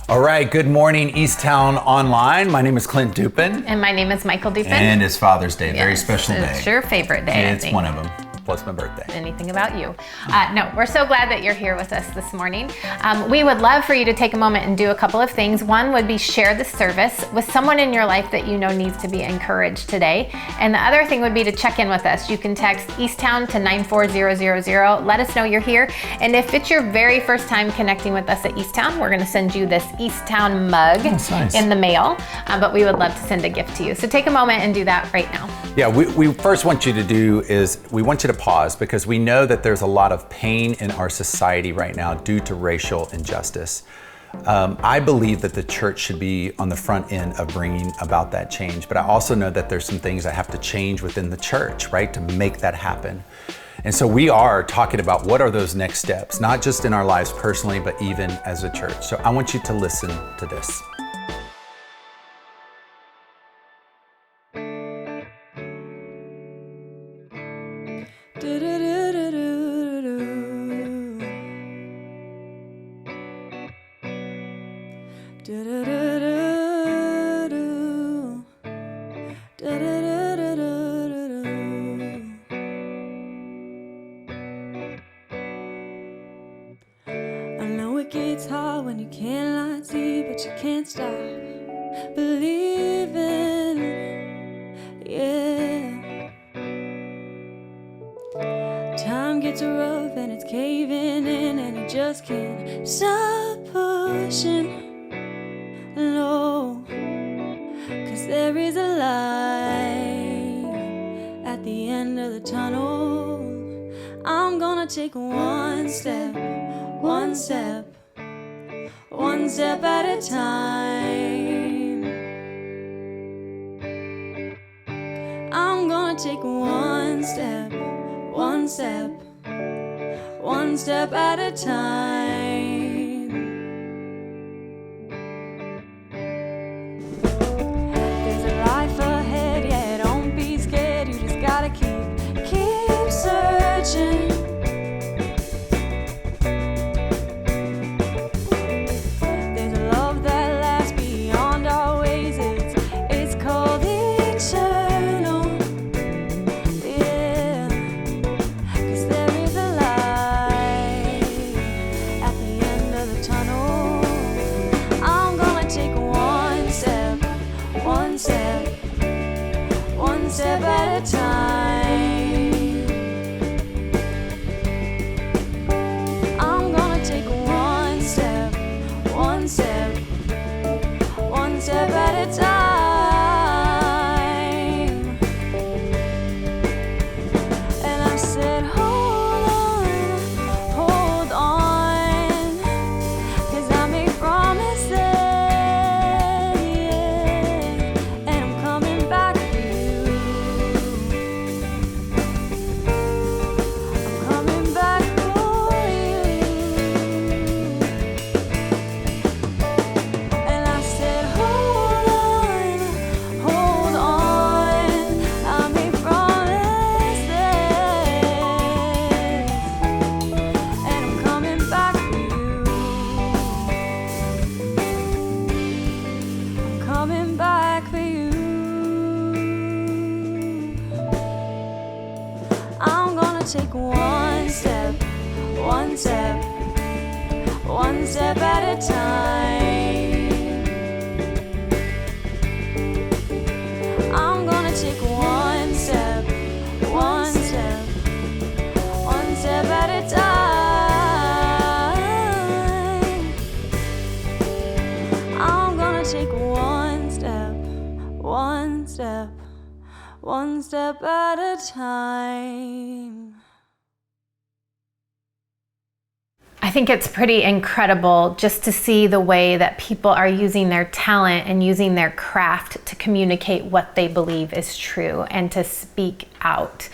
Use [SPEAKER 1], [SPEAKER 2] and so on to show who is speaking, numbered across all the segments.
[SPEAKER 1] All right, good morning, Eastown Online. My name is Clint Dupin.
[SPEAKER 2] And my name is Michael Dupin.
[SPEAKER 1] And it's Father's Day, very
[SPEAKER 2] Yes,
[SPEAKER 1] special day.
[SPEAKER 2] It's your favorite day,
[SPEAKER 1] It's one of them, plus my birthday.
[SPEAKER 2] Anything about you. No, we're so glad that you're here with us this morning. We would love for you to take a moment and do a couple of things. One would be share the service with someone in your life that you know needs to be encouraged today. And the other thing would be to check in with us. You can text Eastown to 94000. Let us know you're here. And if it's your very first time connecting with us at Eastown, we're going to send you this Eastown mug in the mail. But we would love to send a gift to you. So take a moment and do that right now.
[SPEAKER 1] Yeah, we first want you to do is we want you to pause, because we know that there's a lot of pain in our society right now due to racial injustice. I believe that the church should be on the front end of bringing about that change, but I also know that there's some things that have to change within the church, right, to make that happen. And so we are talking about what are those next steps, not just in our lives personally, but even as a church. So I want you to listen to this.
[SPEAKER 3] gets hard when you cannot see, but you can't stop believing, yeah. Time gets rough and it's caving in, and you just can't stop pushing, no, 'cause there is a light at the end of the tunnel. I'm gonna take one step, one step, one step at a time. I'm gonna take one step, one step, one step at a time. There's a life ahead, yeah, don't be scared. You just gotta keep searching. There's a love that lasts beyond our ways. It's called eternal, yeah. 'Cause there is a light at the end of the tunnel. I'm gonna take one step, one step, one step at a time. I'm gonna take one step, one step, one step at a time. And I said, hold on, 'cause I made promises, yeah, and I'm coming back for you. I'm coming back for you. And I said, hold on, I made promises, and I'm coming back for you. I'm coming back for you. I'm gonna take one step, one step, one step at a time. I'm gonna take one step, one step, one step at a time. I'm gonna take one step, one step, one step at a time.
[SPEAKER 2] I think it's pretty incredible just to see the way that people are using their talent and using their craft to communicate what they believe is true and to speak out.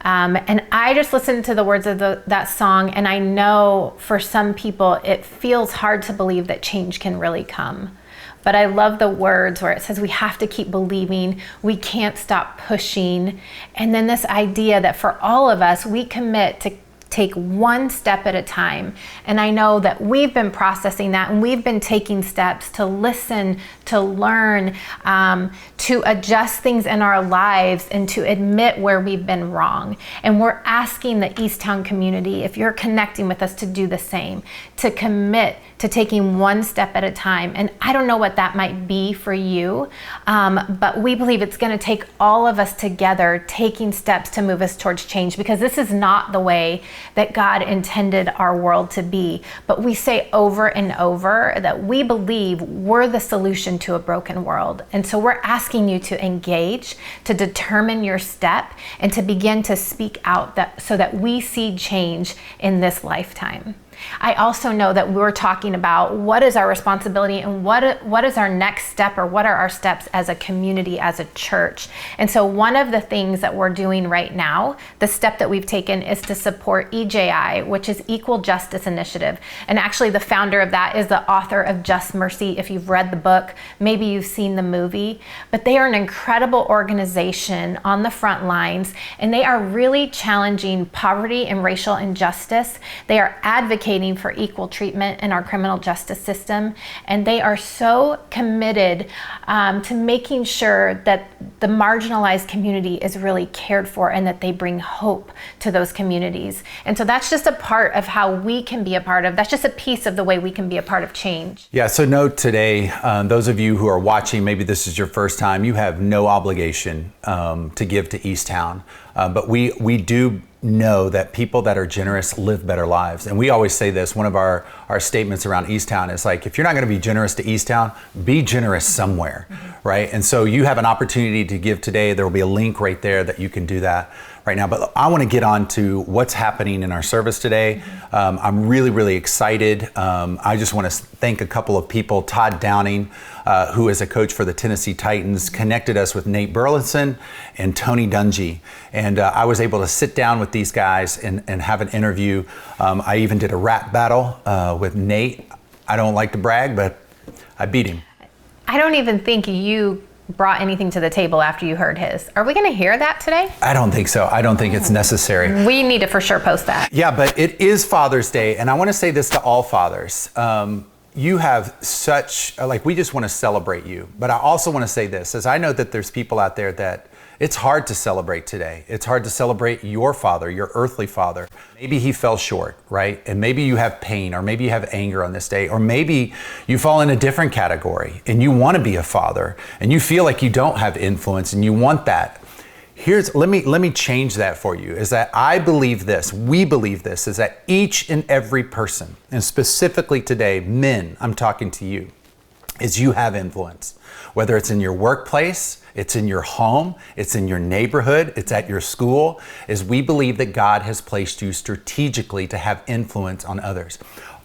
[SPEAKER 2] And I just listened to the words of that song, and I know for some people it feels hard to believe that change can really come. But I love the words where it says we have to keep believing, we can't stop pushing. And then this idea that for all of us, we commit to take one step at a time. And I know that we've been processing that, and we've been taking steps to listen, to learn, to adjust things in our lives, and to admit where we've been wrong. And we're asking the Eastown community, if you're connecting with us, to do the same, to commit to taking one step at a time. And I don't know what that might be for you, but we believe it's going to take all of us together taking steps to move us towards change, because this is not the way that God intended our world to be. But we say over and over that we believe we're the solution to a broken world. And so we're asking you to engage, to determine your step, and to begin to speak out so that we see change in this lifetime. I also know that we're talking about what is our responsibility and what is our next step, or what are our steps as a community, as a church. And so one of the things that we're doing right now, the step that we've taken, is to support EJI, which is Equal Justice Initiative. And actually the founder of that is the author of Just Mercy. If you've read the book, maybe you've seen the movie, but they are an incredible organization on the front lines, and they are really challenging poverty and racial injustice. They are advocating advocating for equal treatment in our criminal justice system, and they are so committed to making sure that the marginalized community is really cared for and that they bring hope to those communities. And so that's just a part of how we can be a part of, that's just a piece of the way we can be a part of change.
[SPEAKER 1] Yeah, so note today, those of you who are watching, maybe this is your first time, you have no obligation to give to Eastown. But we do know that people that are generous live better lives. And we always say this, one of our statements around Eastown is like, if you're not going to be generous to Eastown, be generous somewhere, right? And so you have an opportunity to give today. There will be a link right there that you can do that right now. But I want to get on to what's happening in our service today. I'm really, really excited. I just want to thank a couple of people. Todd Downing, who is a coach for the Tennessee Titans, connected us with Nate Burleson and Tony Dungy. And I was able to sit down with these guys and have an interview. I even did a rap battle with Nate. I don't like to brag, but I beat him.
[SPEAKER 2] I don't even think you brought anything to the table after you heard his. Are we going to hear that today?
[SPEAKER 1] I don't think so. I don't think it's necessary.
[SPEAKER 2] We need to for sure post that.
[SPEAKER 1] Yeah, but it is Father's Day, and I want to say this to all fathers. You have such, we just want to celebrate you. But I also want to say this, as I know that there's people out there that it's hard to celebrate today. It's hard to celebrate your father, your earthly father. Maybe he fell short, right? And maybe you have pain, or maybe you have anger on this day, or maybe you fall in a different category and you want to be a father and you feel like you don't have influence and you want that. Let me change that for you, is that I believe this, we believe this, is that each and every person, and specifically today, men, I'm talking to you, is you have influence. Whether it's in your workplace, it's in your home, it's in your neighborhood, it's at your school, is we believe that God has placed you strategically to have influence on others.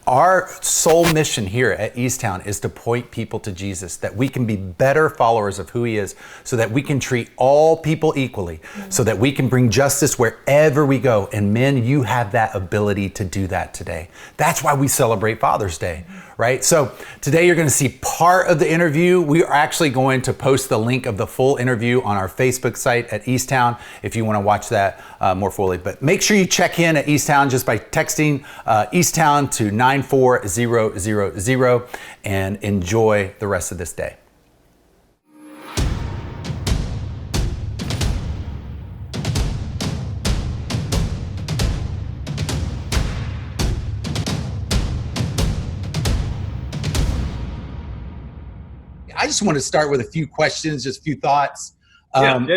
[SPEAKER 1] Our sole mission here at Eastown is to point people to Jesus, that we can be better followers of who he is, so that we can treat all people equally, so that we can bring justice wherever we go. And men, you have that ability to do that today. That's why we celebrate Father's Day, right? So today you're going to see part of the interview. We are actually going to post the link of the full interview on our Facebook site at Eastown if you want to watch that more fully. But make sure you check in at Eastown just by texting Eastown to 94000 and enjoy the rest of this day. I just want to start with a few questions, just a few thoughts. I'm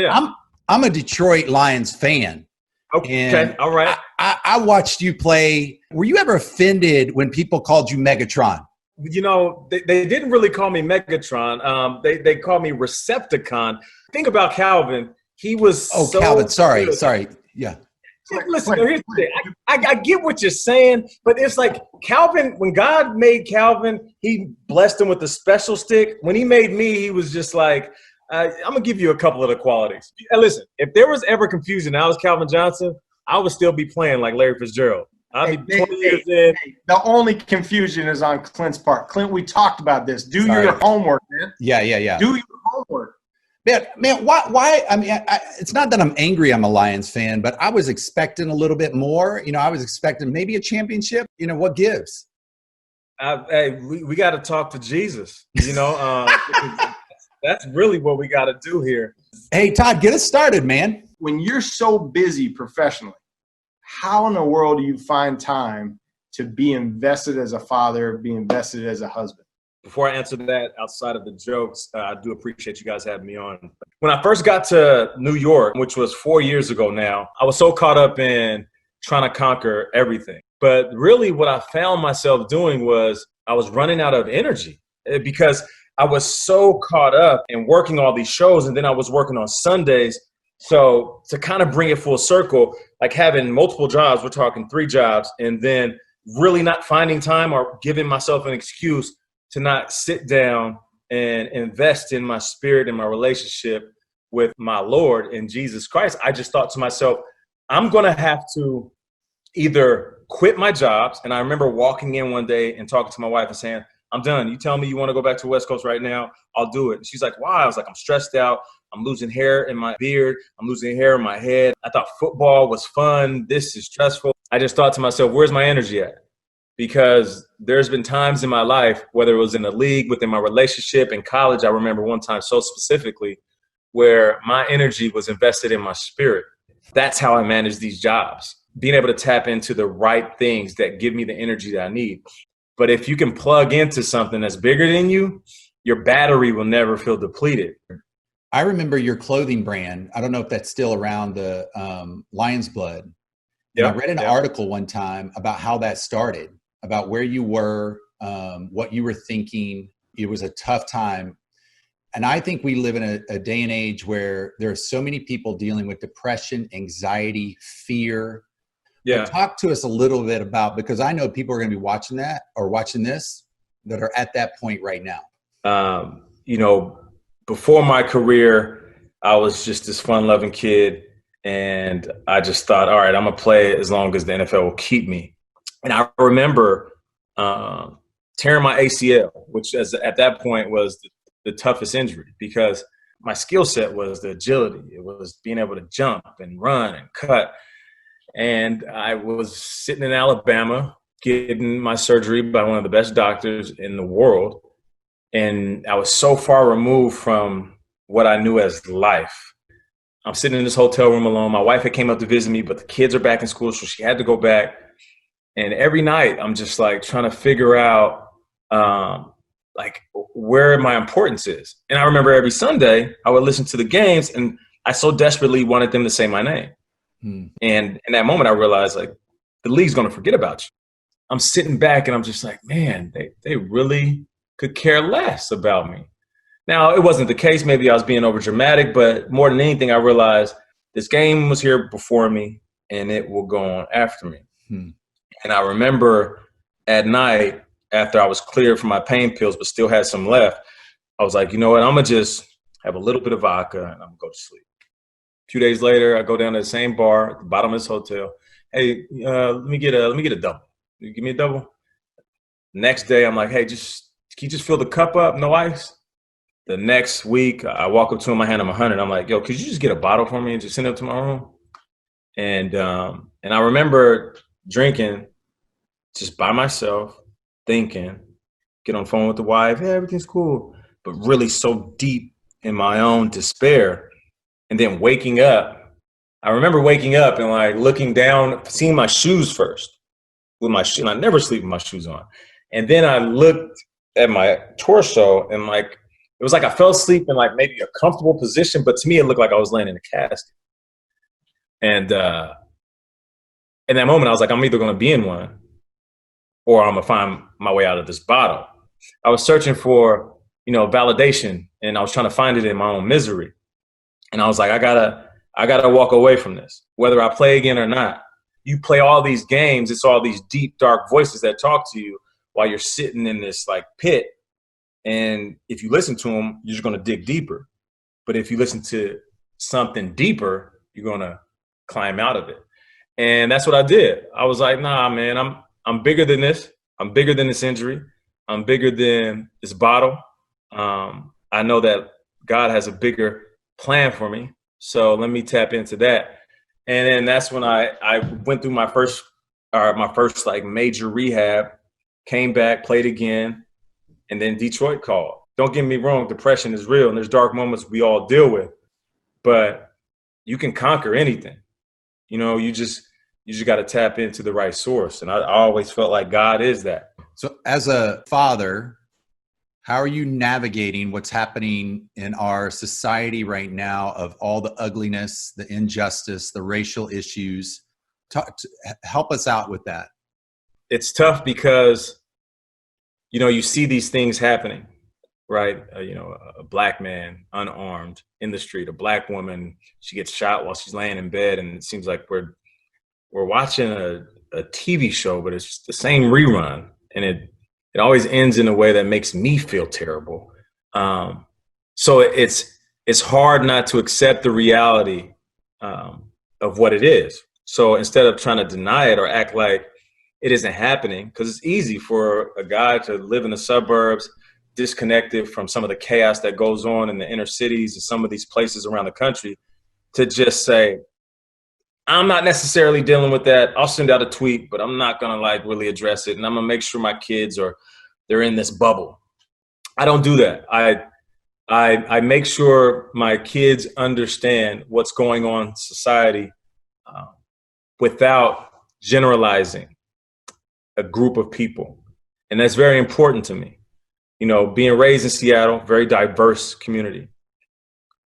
[SPEAKER 1] a Detroit Lions fan.
[SPEAKER 4] Okay, all right.
[SPEAKER 1] I watched you play. Were you ever offended when people called you Megatron?
[SPEAKER 4] You know, they didn't really call me Megatron. They called me Recepticon. Think about Calvin. He was
[SPEAKER 1] Calvin. Sorry. Yeah.
[SPEAKER 4] Listen, here's the thing. I get what you're saying, but it's like Calvin, when God made Calvin, he blessed him with a special stick. When he made me, he was just like, I'm going to give you a couple of the qualities. And listen, if there was ever confusion, I was Calvin Johnson, I would still be playing like Larry Fitzgerald. I'd be 20 years in.
[SPEAKER 5] The only confusion is on Clint's part. Clint, we talked about this. Do your homework, man.
[SPEAKER 1] Yeah.
[SPEAKER 5] Do your homework.
[SPEAKER 1] Man, why? I mean, it's not that I'm angry I'm a Lions fan, but I was expecting a little bit more. You know, I was expecting maybe a championship. You know, what gives?
[SPEAKER 4] Hey, we got to talk to Jesus, you know. That's really what we got to do here.
[SPEAKER 1] Hey, Todd, get us started, man.
[SPEAKER 5] When you're so busy professionally, how in the world do you find time to be invested as a father, be invested as a husband?
[SPEAKER 4] Before I answer that, outside of the jokes, I do appreciate you guys having me on. When I first got to New York, which was 4 years ago now, I was so caught up in trying to conquer everything. But really what I found myself doing was I was running out of energy because I was so caught up in working all these shows, and then I was working on Sundays. So to kind of bring it full circle, like having multiple jobs, we're talking 3 jobs, and then really not finding time or giving myself an excuse to not sit down and invest in my spirit and my relationship with my Lord and Jesus Christ. I just thought to myself, I'm going to have to either quit my jobs. And I remember walking in one day and talking to my wife and saying, I'm done. You tell me you want to go back to West Coast right now, I'll do it. And she's like, why? I was like, I'm stressed out. I'm losing hair in my beard. I'm losing hair in my head. I thought football was fun. This is stressful. I just thought to myself, where's my energy at? because there's been times in my life, whether it was in the league, within my relationship, in college. I remember one time so specifically where my energy was invested in my spirit. That's how I manage these jobs, being able to tap into the right things that give me the energy that I need. But if you can plug into something that's bigger than you, your battery will never feel depleted.
[SPEAKER 1] I remember your clothing brand. I don't know if that's still around, the Lion's Blood. And I read an article one time about how that started, about where you were, what you were thinking. It was a tough time. And I think we live in a day and age where there are so many people dealing with depression, anxiety, fear.
[SPEAKER 4] Yeah.
[SPEAKER 1] But talk to us a little bit about, because I know people are going to be watching that or watching this that are at that point right now.
[SPEAKER 4] You know, before my career, I was just this fun-loving kid. And I just thought, all right, I'm going to play as long as the NFL will keep me. And I remember tearing my ACL, which at that point was the toughest injury, because my skill set was the agility. It was being able to jump and run and cut. And I was sitting in Alabama getting my surgery by one of the best doctors in the world. And I was so far removed from what I knew as life. I'm sitting in this hotel room alone. My wife had came up to visit me, but the kids are back in school, so she had to go back. And every night I'm just like trying to figure out like where my importance is. And I remember every Sunday I would listen to the games, and I so desperately wanted them to say my name. And in that moment I realized, like, the league's going to forget about you. I'm sitting back and I'm just like, man, they really could care less about me. Now, it wasn't the case. Maybe I was being over dramatic, but more than anything, I realized this game was here before me and it will go on after me. And I remember at night, after I was cleared from my pain pills, but still had some left, I was like, you know what? I'm going to just have a little bit of vodka and I'm going to go to sleep. A few days later, I go down to the same bar at the bottom of this hotel. Hey, let me get a double. You give me a double. Next day, I'm like, hey, can you just fill the cup up? No ice. The next week, I walk up to him, I hand him $100. I'm like, yo, could you just get a bottle for me and just send it up to my room? And I remember drinking just by myself, thinking, get on the phone with the wife, yeah, everything's cool, but really so deep in my own despair. And then waking up, I remember waking up and like looking down, seeing my shoes first with my shoes. I never sleep with my shoes on. And then I looked at my torso and like, it was like I fell asleep in like maybe a comfortable position, but to me, it looked like I was laying in a casket. And in that moment, I was like, I'm either going to be in one or I'm going to find my way out of this bottle. I was searching for, validation, and I was trying to find it in my own misery. And I was like, I gotta walk away from this, whether I play again or not. You play all these games, it's all these deep, dark voices that talk to you while you're sitting in this like pit. And if you listen to them, you're just going to dig deeper. But if you listen to something deeper, you're going to climb out of it. And that's what I did. I was like, nah, man, I'm bigger than this. I'm bigger than this injury. I'm bigger than this bottle. I know that God has a bigger plan for me. So let me tap into that. And then that's when I went through my first like major rehab, came back, played again. And then Detroit called. Don't get me wrong, depression is real and there's dark moments we all deal with, but you can conquer anything. You just got to tap into the right source. And I always felt like God is that.
[SPEAKER 1] So as a father, how are you navigating what's happening in our society right now of all the ugliness, the injustice, the racial issues? Help us out with that.
[SPEAKER 4] It's tough because you see these things happening, right? A black man unarmed in the street, a black woman, she gets shot while she's laying in bed, and it seems like we're watching a TV show, but it's the same rerun, and it always ends in a way that makes me feel terrible. So it's hard not to accept the reality of what it is. So instead of trying to deny it or act like it isn't happening, because it's easy for a guy to live in the suburbs, disconnected from some of the chaos that goes on in the inner cities and some of these places around the country, to just say, I'm not necessarily dealing with that. I'll send out a tweet, but I'm not gonna like really address it. And I'm gonna make sure my kids they're in this bubble. I don't do that. I make sure my kids understand what's going on in society without generalizing a group of people. And that's very important to me. You know, being raised in Seattle, very diverse community.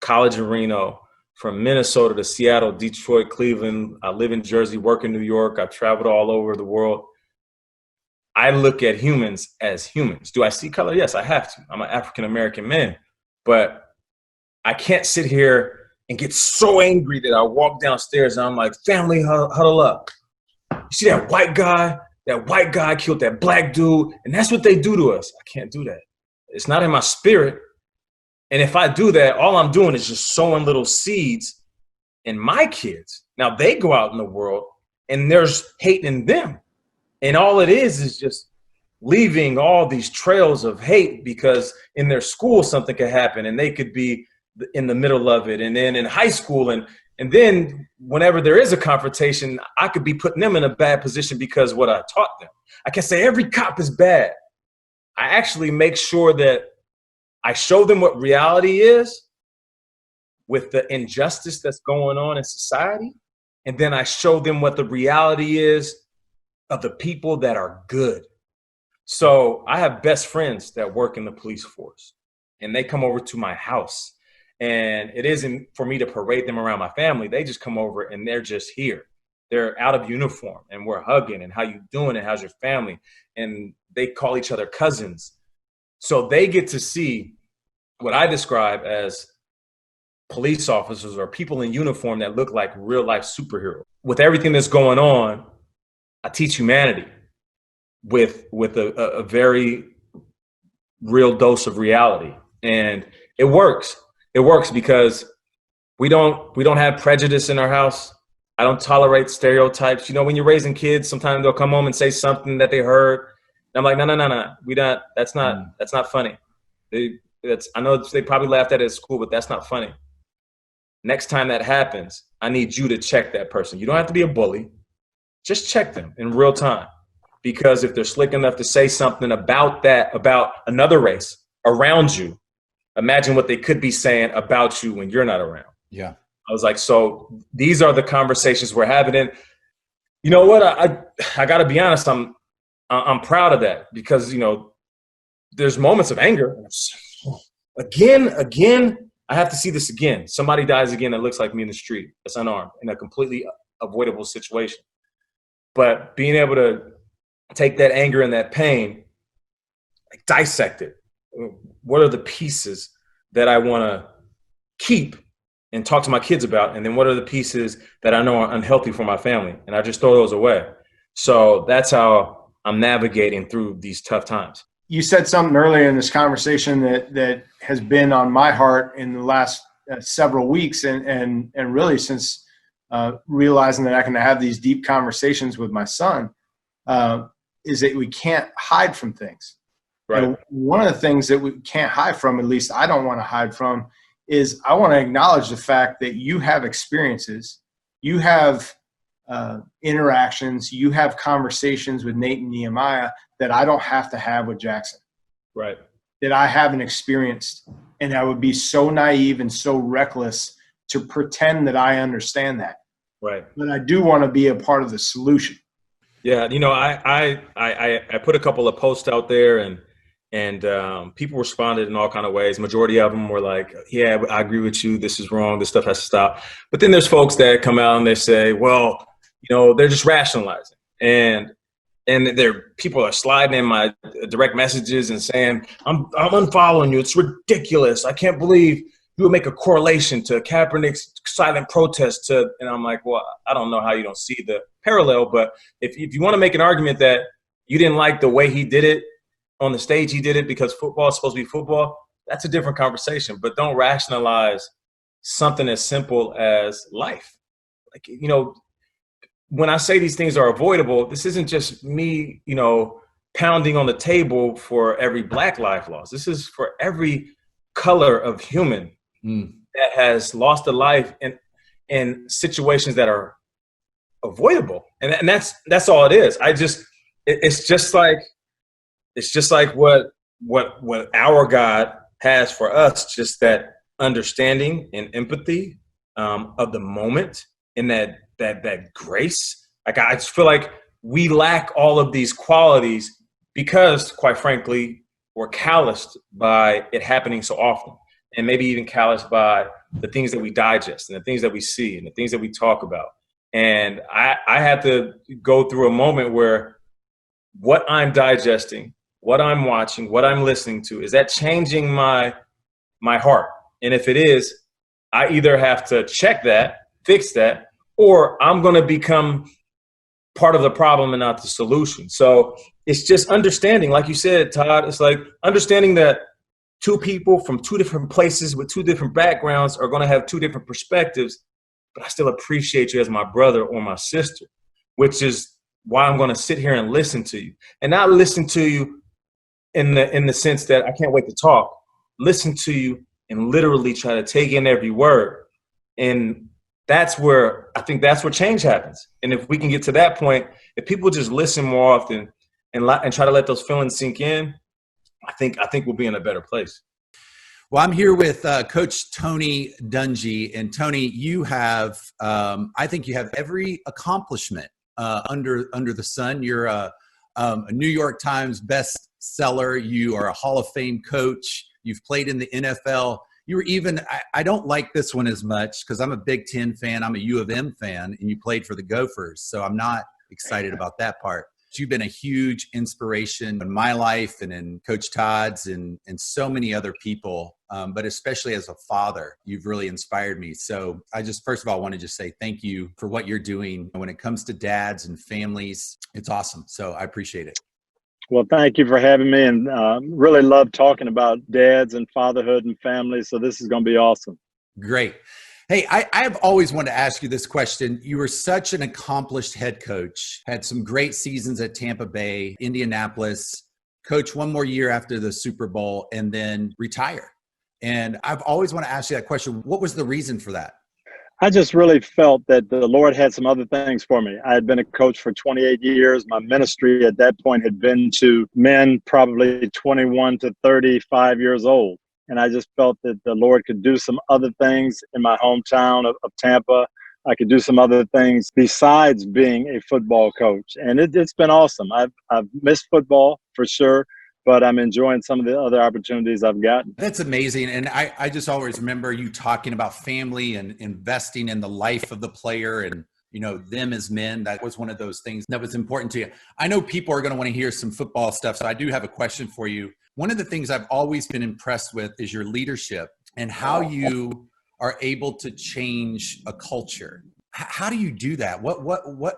[SPEAKER 4] College in Reno, from Minnesota to Seattle, Detroit, Cleveland. I live in Jersey, work in New York. I've traveled all over the world. I look at humans as humans. Do I see color? Yes, I have to. I'm an African-American man. But I can't sit here and get so angry that I walk downstairs and I'm like, family, huddle up. You see that white guy? That white guy killed that black dude, and that's what they do to us. I can't do that. It's not in my spirit. And if I do that, all I'm doing is just sowing little seeds in my kids. Now they go out in the world and there's hate in them. And all it is just leaving all these trails of hate, because in their school something could happen and they could be in the middle of it. And then in high school and then whenever there is a confrontation, I could be putting them in a bad position because what I taught them. I can't say every cop is bad. I actually make sure that I show them what reality is with the injustice that's going on in society. And then I show them what the reality is of the people that are good. So I have best friends that work in the police force, and they come over to my house. And it isn't for me to parade them around my family. They just come over and they're just here. They're out of uniform and we're hugging and how you doing and how's your family? And they call each other cousins. So they get to see what I describe as police officers or people in uniform that look like real life superheroes. With everything that's going on, I teach humanity with a very real dose of reality. And it works. It works because we don't have prejudice in our house. I don't tolerate stereotypes. You know, when you're raising kids, sometimes they'll come home and say something that they heard. And I'm like, no. That's not funny. I know they probably laughed at it at school, but that's not funny. Next time that happens, I need you to check that person. You don't have to be a bully. Just check them in real time. Because if they're slick enough to say something about another race around you, imagine what they could be saying about you when you're not around.
[SPEAKER 1] Yeah.
[SPEAKER 4] I was like, so these are the conversations we're having. And you know what? I got to be honest. I'm proud of that because, you know, there's moments of anger. Again, I have to see this again. Somebody dies again that looks like me in the street. That's unarmed in a completely avoidable situation. But being able to take that anger and that pain, like dissect it. What are the pieces that I want to keep and talk to my kids about? And then what are the pieces that I know are unhealthy for my family? And I just throw those away. So that's how I'm navigating through these tough times.
[SPEAKER 5] You said something earlier in this conversation that has been on my heart in the last several weeks and really since realizing that I can have these deep conversations with my son, is that we can't hide from things.
[SPEAKER 4] Right.
[SPEAKER 5] And one of the things that we can't hide from, at least I don't want to hide from, is I want to acknowledge the fact that you have experiences, you have interactions, you have conversations with Nate and Nehemiah that I don't have to have with Jackson.
[SPEAKER 4] Right.
[SPEAKER 5] That I haven't experienced. And I would be so naive and so reckless to pretend that I understand that.
[SPEAKER 4] Right.
[SPEAKER 5] But I do want to be a part of the solution.
[SPEAKER 4] Yeah. You know, I put a couple of posts out there and people responded in all kind of ways. Majority of them were like, yeah, I agree with you. This is wrong. This stuff has to stop. But then there's folks that come out and they say, well, you know, they're just rationalizing. And people are sliding in my direct messages and saying, I'm unfollowing you. It's ridiculous. I can't believe you would make a correlation to Kaepernick's silent protest and I'm like, well, I don't know how you don't see the parallel, but if you want to make an argument that you didn't like the way he did it on the stage, he did it because football is supposed to be football, that's a different conversation, but don't rationalize something as simple as life. Like, you know, when I say these things are avoidable, this isn't just me, you know, pounding on the table for every Black life loss. This is for every color of human that has lost a life in situations that are avoidable. And that's all it is. It's just like what our God has for us, just that understanding and empathy of the moment, and that grace. Like, I just feel like we lack all of these qualities because, quite frankly, we're calloused by it happening so often, and maybe even calloused by the things that we digest and the things that we see and the things that we talk about. And I had to go through a moment where what I'm digesting, what I'm watching, what I'm listening to, is that changing my heart? And if it is, I either have to check that, fix that, or I'm going to become part of the problem and not the solution. So it's just understanding, like you said, Todd, it's like understanding that two people from two different places with two different backgrounds are going to have two different perspectives, but I still appreciate you as my brother or my sister, which is why I'm going to sit here and listen to you, and not listen to you in the sense that I can't wait to talk. Listen to you and literally try to take in every word. And that's where change happens. And if we can get to that point, if people just listen more often and try to let those feelings sink in, I think we'll be in a better place.
[SPEAKER 1] Well, I'm here with Coach Tony Dungy, and Tony, you have, I think you have every accomplishment under the sun. You're a New York Times bestseller. You are a Hall of Fame coach. You've played in the NFL. You were even, I don't like this one as much because I'm a Big Ten fan. I'm a U of M fan, and you played for the Gophers. So I'm not excited about that part. You've been a huge inspiration in my life and in Coach Todd's and so many other people, but especially as a father, you've really inspired me. So I just, first of all, want to just say thank you for what you're doing. When it comes to dads and families, it's awesome. So I appreciate it.
[SPEAKER 6] Well, thank you for having me, and really love talking about dads and fatherhood and family. So this is going to be awesome.
[SPEAKER 1] Great. Hey, I've always wanted to ask you this question. You were such an accomplished head coach, had some great seasons at Tampa Bay, Indianapolis, coach one more year after the Super Bowl, and then retire. And I've always wanted to ask you that question. What was the reason for that?
[SPEAKER 6] I just really felt that the Lord had some other things for me. I had been a coach for 28 years. My ministry at that point had been to men probably 21 to 35 years old. And I just felt that the Lord could do some other things in my hometown of Tampa. I could do some other things besides being a football coach. And it's been awesome. I've missed football for sure, but I'm enjoying some of the other opportunities I've gotten.
[SPEAKER 1] That's amazing. And I just always remember you talking about family and investing in the life of the player and, you know, them as men. That was one of those things that was important to you. I know people are going to want to hear some football stuff, so I do have a question for you. One of the things I've always been impressed with is your leadership and how you are able to change a culture. How do you do that?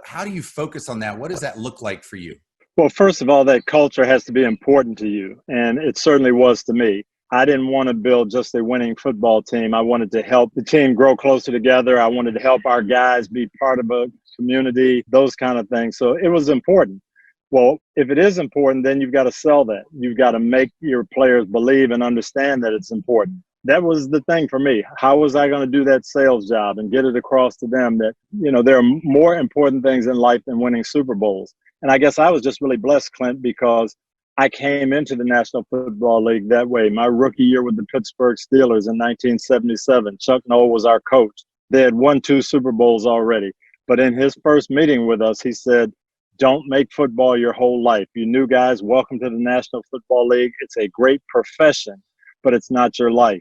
[SPEAKER 1] How do you focus on that? What does that look like for you?
[SPEAKER 6] Well, first of all, that culture has to be important to you. And it certainly was to me. I didn't want to build just a winning football team. I wanted to help the team grow closer together. I wanted to help our guys be part of a community, those kind of things. So it was important. Well, if it is important, then you've got to sell that. You've got to make your players believe and understand that it's important. That was the thing for me. How was I going to do that sales job and get it across to them that, you know, there are more important things in life than winning Super Bowls? And I guess I was just really blessed, Clint, because I came into the National Football League that way. My rookie year with the Pittsburgh Steelers in 1977, Chuck Noll was our coach. They had won 2 Super Bowls already. But in his first meeting with us, he said, don't make football your whole life. You new guys, welcome to the National Football League. It's a great profession, but it's not your life.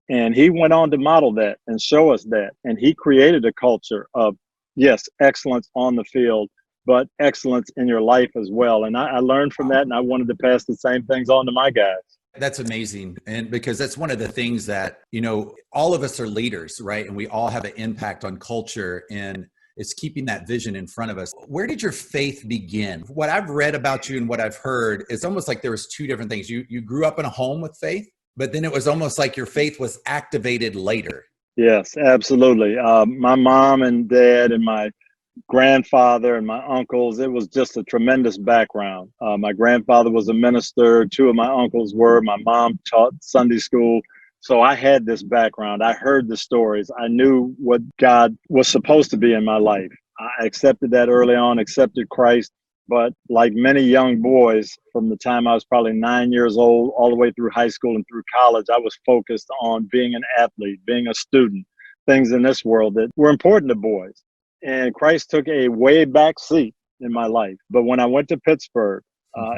[SPEAKER 6] And he went on to model that and show us that. And he created a culture of, yes, excellence on the field, but excellence in your life as well. And I learned from that, and I wanted to pass the same things on to my guys.
[SPEAKER 1] That's amazing. And because that's one of the things that, you know, all of us are leaders, right? And we all have an impact on culture, and it's keeping that vision in front of us. Where did your faith begin? What I've read about you and what I've heard, it's almost like there was 2 different things. You grew up in a home with faith, but then it was almost like your faith was activated later.
[SPEAKER 6] Yes, absolutely. My mom and dad and my grandfather and my uncles, it was just a tremendous background. My grandfather was a minister. 2 of my uncles were. My mom taught Sunday school. So I had this background. I heard the stories. I knew what God was supposed to be in my life. I accepted that early on, accepted Christ. But like many young boys, from the time I was probably 9 years old all the way through high school and through college, I was focused on being an athlete, being a student, things in this world that were important to boys. And Christ took a way back seat in my life. But when I went to Pittsburgh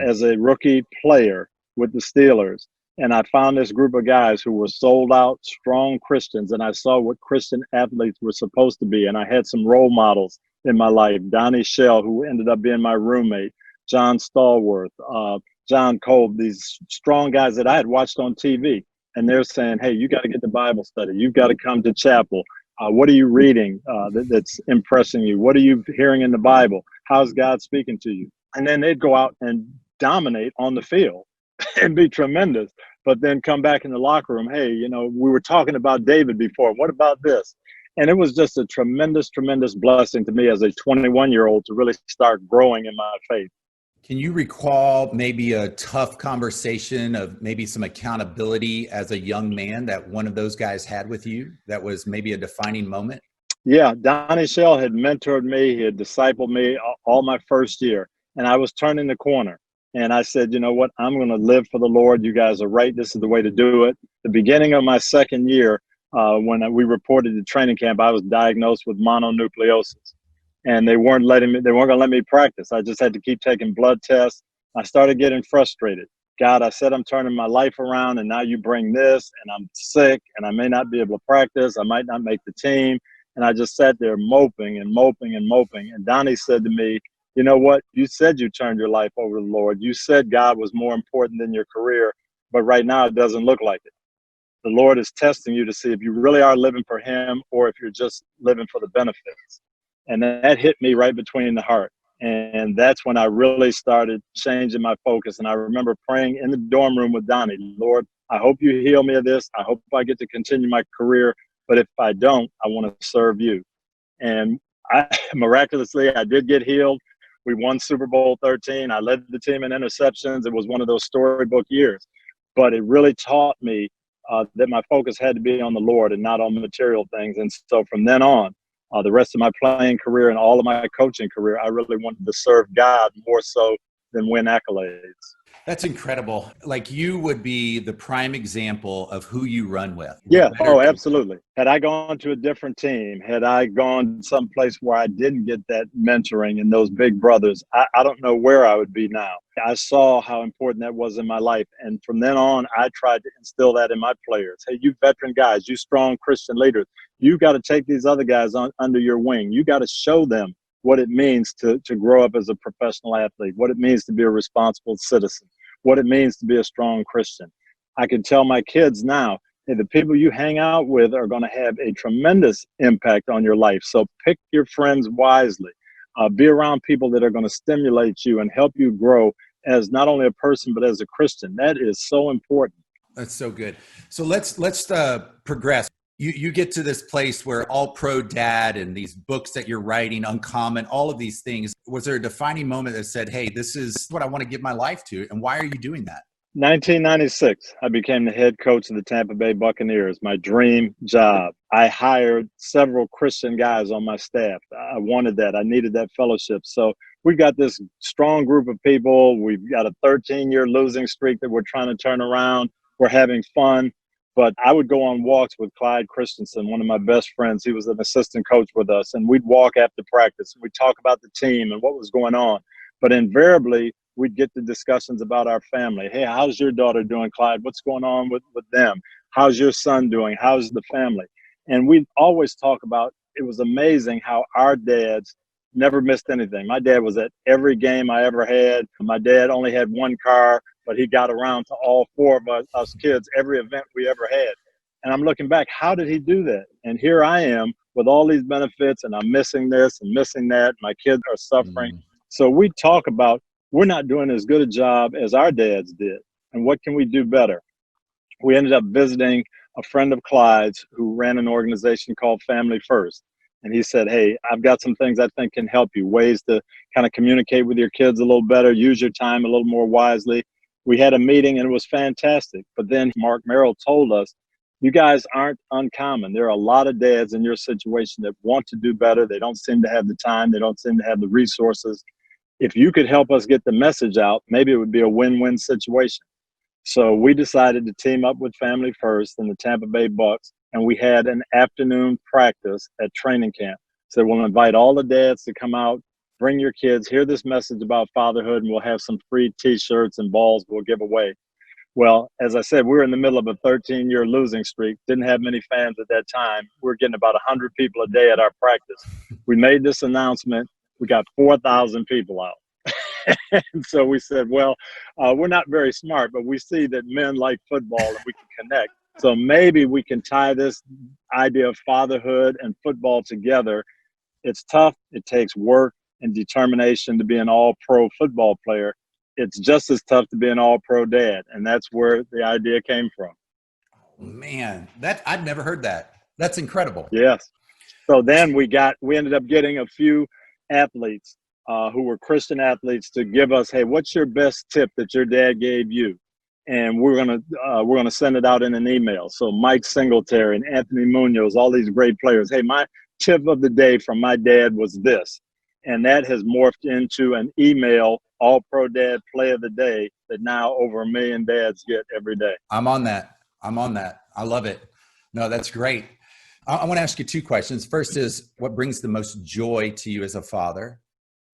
[SPEAKER 6] as a rookie player with the Steelers, and I found this group of guys who were sold out, strong Christians, and I saw what Christian athletes were supposed to be. And I had some role models in my life. Donnie Shell, who ended up being my roommate, John Stallworth, John Kolb, these strong guys that I had watched on TV. And they're saying, hey, you got to get to Bible study. You've got to come to chapel. What are you reading that's impressing you? What are you hearing in the Bible? How's God speaking to you? And then they'd go out and dominate on the field and be tremendous, but then come back in the locker room. Hey, you know, we were talking about David before. What about this? And it was just a tremendous, tremendous blessing to me as a 21-year-old to really start growing in my faith.
[SPEAKER 1] Can you recall maybe a tough conversation of maybe some accountability as a young man that one of those guys had with you that was maybe a defining moment?
[SPEAKER 6] Yeah, Donnie Shell had mentored me. He had discipled me all my first year, and I was turning the corner. And I said, you know what, I'm going to live for the Lord. You guys are right. This is the way to do it. The beginning of my second year, when we reported to training camp, I was diagnosed with mononucleosis. And they weren't going to let me practice. I just had to keep taking blood tests. I started getting frustrated. God, I said, I'm turning my life around, and now you bring this, and I'm sick, and I may not be able to practice. I might not make the team. And I just sat there moping and moping and moping. And Donnie said to me, you know what? You said you turned your life over to the Lord. You said God was more important than your career, but right now it doesn't look like it. The Lord is testing you to see if you really are living for him or if you're just living for the benefits. And that hit me right between the heart. And that's when I really started changing my focus. And I remember praying in the dorm room with Donnie, Lord, I hope you heal me of this. I hope I get to continue my career. But if I don't, I want to serve you. And miraculously, I did get healed. We won Super Bowl 13. I led the team in interceptions. It was one of those storybook years. But it really taught me that my focus had to be on the Lord and not on material things. And so from then on, the rest of my playing career and all of my coaching career, I really wanted to serve God more so than win accolades.
[SPEAKER 1] That's incredible. Like, you would be the prime example of who you run with.
[SPEAKER 6] Yeah. Oh, absolutely. Had I gone to a different team, had I gone someplace where I didn't get that mentoring and those big brothers, I don't know where I would be now. I saw how important that was in my life. And from then on, I tried to instill that in my players. Hey, you veteran guys, you strong Christian leaders, you got to take these other guys under your wing. You got to show them what it means to grow up as a professional athlete, what it means to be a responsible citizen, what it means to be a strong Christian. I can tell my kids now, hey, the people you hang out with are going to have a tremendous impact on your life. So pick your friends wisely. Be around people that are going to stimulate you and help you grow as not only a person, but as a Christian. That is so important.
[SPEAKER 1] That's so good. So let's progress. You get to this place where all pro dad and these books that you're writing, Uncommon, all of these things. Was there a defining moment that said, hey, this is what I want to give my life to? And why are you doing that?
[SPEAKER 6] 1996, I became the head coach of the Tampa Bay Buccaneers, my dream job. I hired several Christian guys on my staff. I wanted that. I needed that fellowship. So we've got this strong group of people. We've got a 13-year losing streak that we're trying to turn around. We're having fun. But I would go on walks with Clyde Christensen, one of my best friends. He was an assistant coach with us, and we'd walk after practice. We'd talk about the team and what was going on. But invariably, we'd get to discussions about our family. Hey, how's your daughter doing, Clyde? What's going on with them? How's your son doing? How's the family? And we'd always talk about, it was amazing how our dads never missed anything. My dad was at every game I ever had. My dad only had one car, but he got around to all four of us kids, every event we ever had. And I'm looking back, how did he do that? And here I am with all these benefits, and I'm missing this and missing that. My kids are suffering. So we talk about, we're not doing as good a job as our dads did. And what can we do better? We ended up visiting a friend of Clyde's who ran an organization called Family First. And he said, hey, I've got some things I think can help you, ways to kind of communicate with your kids a little better, use your time a little more wisely. We had a meeting and it was fantastic. But then Mark Merrill told us You guys aren't uncommon. There are a lot of dads in your situation that want to do better. They don't seem to have the time. They don't seem to have the resources. If you could help us get the message out, maybe it would be a win-win situation. So we decided to team up with Family First and the Tampa Bay Bucks, and we had an afternoon practice at training camp. So we'll invite all the dads to come out, bring your kids, hear this message about fatherhood, and we'll have some free t-shirts and balls we'll give away. Well, as I said, we were in the middle of a 13-year losing streak, didn't have many fans at that time. We were getting about 100 people a day at our practice. We made this announcement. We got 4,000 people out. And so we said, well, we're not very smart, but we see that men like football and we can connect. So maybe we can tie this idea of fatherhood and football together. It's tough. It takes work and determination to be an all-pro football player. It's just as tough to be an all-pro dad. And that's where the idea came from.
[SPEAKER 1] Oh, man, I've never heard that. That's incredible.
[SPEAKER 6] Yes. So then we ended up getting a few athletes who were Christian athletes to give us, hey, what's your best tip that your dad gave you? And we're gonna send it out in an email. So Mike Singletary and Anthony Munoz, all these great players. Hey, my tip of the day from my dad was this. And that has morphed into an email, All Pro Dad Play of the Day, that now over 1 million dads get every day.
[SPEAKER 1] I'm on that. I love it. No, that's great. I want to ask you 2 questions. First is, what brings the most joy to you as a father?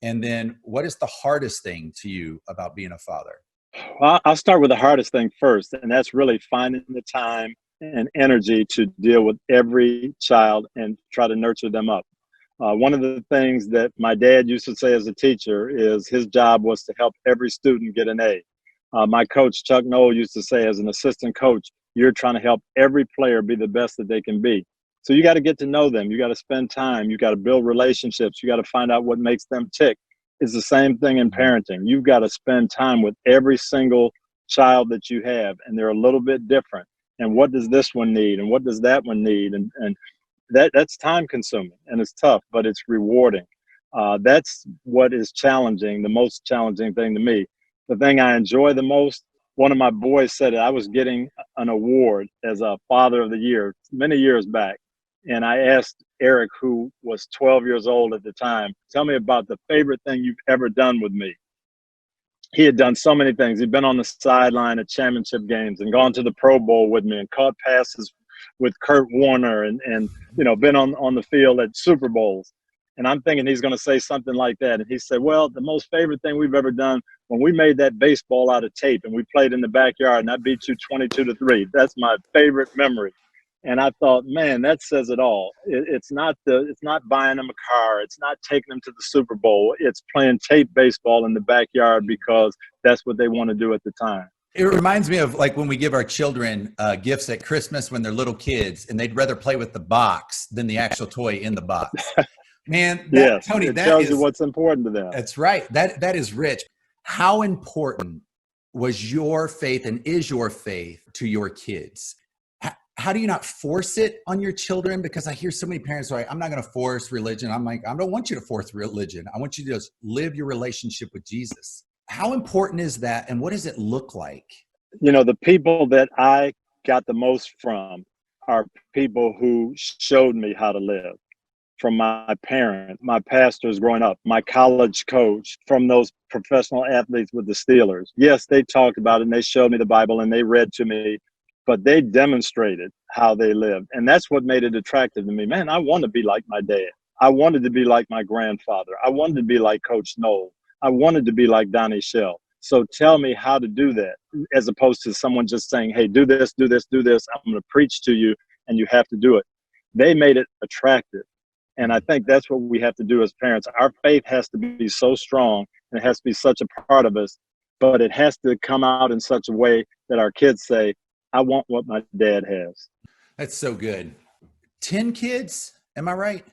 [SPEAKER 1] And then what is the hardest thing to you about being a father?
[SPEAKER 6] Well, I'll start with the hardest thing first, and that's really finding the time and energy to deal with every child and try to nurture them up. One of the things that my dad used to say as a teacher is his job was to help every student get an A. My coach, Chuck Noll, used to say as an assistant coach, you're trying to help every player be the best that they can be. So you got to get to know them. You got to spend time. You got to build relationships. You got to find out what makes them tick. It's the same thing in parenting. You've got to spend time with every single child that you have, and they're a little bit different. And what does this one need? And what does that one need? And that's time consuming, and it's tough, but it's rewarding. That's what is challenging, the most challenging thing to me. The thing I enjoy the most, one of my boys said it, I was getting an award as a Father of the Year many years back. And I asked Eric, who was 12 years old at the time, tell me about the favorite thing you've ever done with me. He had done so many things. He'd been on the sideline at championship games and gone to the Pro Bowl with me and caught passes with Kurt Warner and been on the field at Super Bowls. And I'm thinking he's going to say something like that. And he said, well, the most favorite thing we've ever done when we made that baseball out of tape and we played in the backyard and I beat you 22-3. That's my favorite memory. And I thought, man, that says it all. It's not buying them a car. It's not taking them to the Super Bowl. It's playing tape baseball in the backyard because that's what they want to do at the time.
[SPEAKER 1] It reminds me of like when we give our children gifts at Christmas when they're little kids and they'd rather play with the box than the actual toy in the box. Man,
[SPEAKER 6] yes,
[SPEAKER 1] Tony,
[SPEAKER 6] it
[SPEAKER 1] that
[SPEAKER 6] tells
[SPEAKER 1] is
[SPEAKER 6] you what's important to them.
[SPEAKER 1] That's right. That is rich. How important was your faith and is your faith to your kids? How do you not force it on your children? Because I hear so many parents are like, I'm not going to force religion. I'm like, I don't want you to force religion. I want you to just live your relationship with Jesus. How important is that? And what does it look like?
[SPEAKER 6] The people that I got the most from are people who showed me how to live. From my parent, my pastors growing up, my college coach, from those professional athletes with the Steelers. Yes, they talked about it and they showed me the Bible and they read to me, but they demonstrated how they lived. And that's what made it attractive to me. Man, I want to be like my dad. I wanted to be like my grandfather. I wanted to be like Coach Noll. I wanted to be like Donnie Shell. So tell me how to do that, as opposed to someone just saying, hey, do this, do this, do this. I'm going to preach to you and you have to do it. They made it attractive. And I think that's what we have to do as parents. Our faith has to be so strong and it has to be such a part of us, but it has to come out in such a way that our kids say, I want what my dad has.
[SPEAKER 1] That's so good. 10 kids, am I right?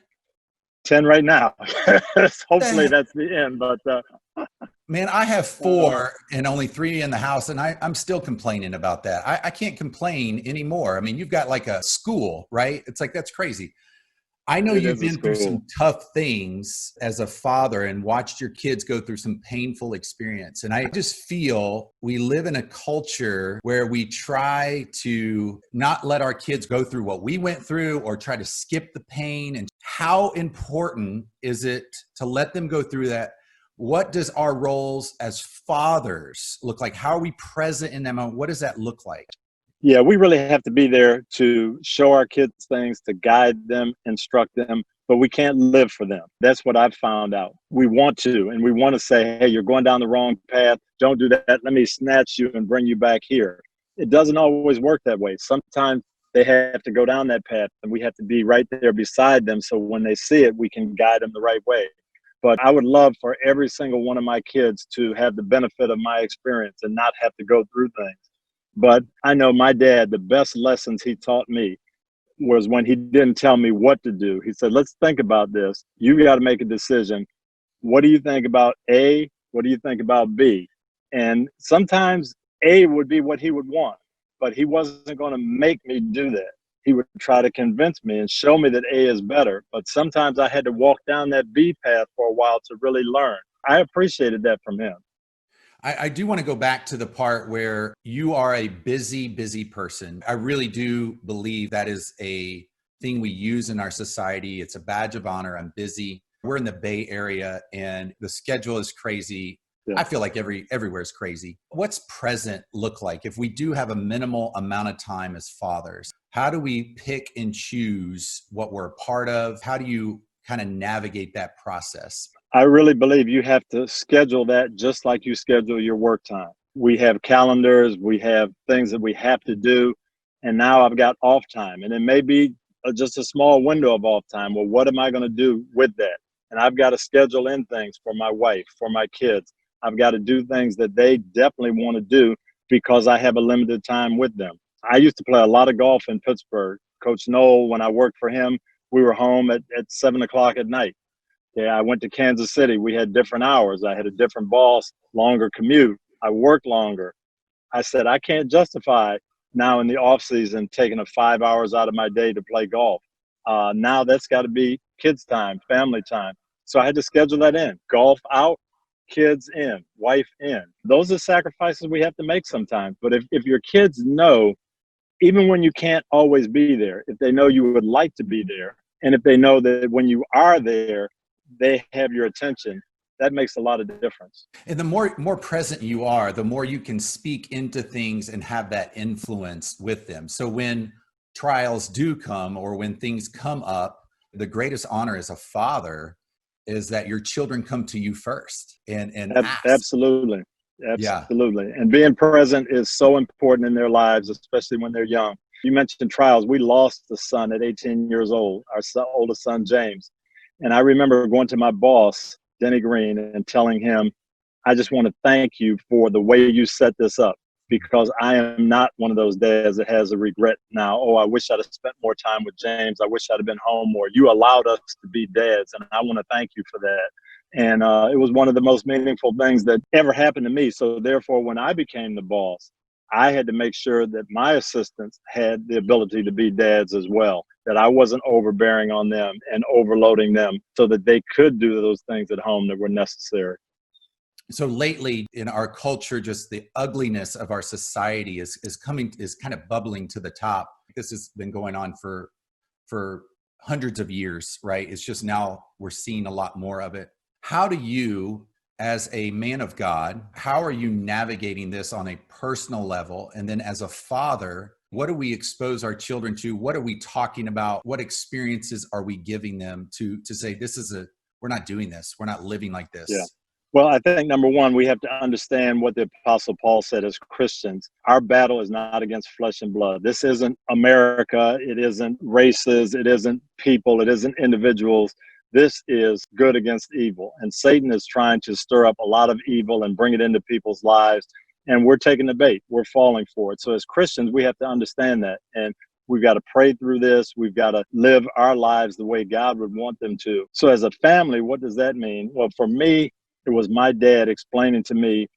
[SPEAKER 6] 10 right now. Hopefully that's the end, but
[SPEAKER 1] man, I have 4 and only 3 in the house, and I'm still complaining about that. I can't complain anymore. I mean, you've got like a school, right? It's like, that's crazy. I know
[SPEAKER 6] It
[SPEAKER 1] you've
[SPEAKER 6] is a
[SPEAKER 1] been through
[SPEAKER 6] school.
[SPEAKER 1] some tough things as a father and watched your kids go through some painful experience. And I just feel we live in a culture where we try to not let our kids go through what we went through or try to skip the pain. And how important is it to let them go through that? What does our roles as fathers look like? How are we present in that moment? What does that look like?
[SPEAKER 6] Yeah, we really have to be there to show our kids things, to guide them, instruct them, but we can't live for them. That's what I've found out. We want to, and we want to say, hey, you're going down the wrong path. Don't do that. Let me snatch you and bring you back here. It doesn't always work that way. Sometimes they have to go down that path, and we have to be right there beside them. So when they see it, we can guide them the right way. But I would love for every single one of my kids to have the benefit of my experience and not have to go through things. But I know my dad, the best lessons he taught me was when he didn't tell me what to do. He said, let's think about this. You got to make a decision. What do you think about A? What do you think about B? And sometimes A would be what he would want, but he wasn't going to make me do that. He would try to convince me and show me that A is better. But sometimes I had to walk down that B path for a while to really learn. I appreciated that from him.
[SPEAKER 1] I do want to go back to the part where you are a busy, busy person. I really do believe that is a thing we use in our society. It's a badge of honor. I'm busy. We're in the Bay Area and the schedule is crazy.
[SPEAKER 6] Yeah.
[SPEAKER 1] I feel like everywhere is crazy. What's present look like? If we do have a minimal amount of time as fathers, how do we pick and choose what we're a part of? How do you kind of navigate that process?
[SPEAKER 6] I really believe you have to schedule that just like you schedule your work time. We have calendars, we have things that we have to do, and now I've got off time. And it may be just a small window of off time. Well, what am I going to do with that? And I've got to schedule in things for my wife, for my kids. I've got to do things that they definitely want to do because I have a limited time with them. I used to play a lot of golf in Pittsburgh. Coach Noel, when I worked for him, we were home at 7 o'clock at night. Yeah, I went to Kansas City. We had different hours. I had a different boss, longer commute. I worked longer. I said, I can't justify now in the off season taking 5 hours out of my day to play golf. Now that's got to be kids time, family time. So I had to schedule that in. Golf out, kids in, wife in. Those are sacrifices we have to make sometimes. But if your kids know, even when you can't always be there, if they know you would like to be there, and if they know that when you are there, they have your attention, that makes a lot of difference.
[SPEAKER 1] And the more present you are, the more you can speak into things and have that influence with them. So when trials do come or when things come up, the greatest honor as a father is that your children come to you first and ask.
[SPEAKER 6] Absolutely. Absolutely. Yeah. And being present is so important in their lives, especially when they're young. You mentioned trials. We lost a son at 18 years old, our oldest son, James. And I remember going to my boss, Denny Green, and telling him, I just want to thank you for the way you set this up, because I am not one of those dads that has a regret now. Oh, I wish I'd have spent more time with James. I wish I'd have been home more. You allowed us to be dads, and I want to thank you for that. And it was one of the most meaningful things that ever happened to me. So therefore, when I became the boss, I had to make sure that my assistants had the ability to be dads as well, that I wasn't overbearing on them and overloading them so that they could do those things at home that were necessary.
[SPEAKER 1] So lately in our culture, just the ugliness of our society is kind of bubbling to the top. This has been going on for hundreds of years, right? It's just now we're seeing a lot more of it. How do you, as a man of God, how are you navigating this on a personal level? And then as a father, what do we expose our children to? What are we talking about? What experiences are we giving them to say, we're not doing this. We're not living like this.
[SPEAKER 6] Yeah. Well, I think number one, we have to understand what the Apostle Paul said as Christians. Our battle is not against flesh and blood. This isn't America. It isn't races. It isn't people. It isn't individuals. This is good against evil. And Satan is trying to stir up a lot of evil and bring it into people's lives. And we're taking the bait. We're falling for it. So as Christians, we have to understand that. And we've got to pray through this. We've got to live our lives the way God would want them to. So as a family, what does that mean? Well, for me, it was my dad explaining to me,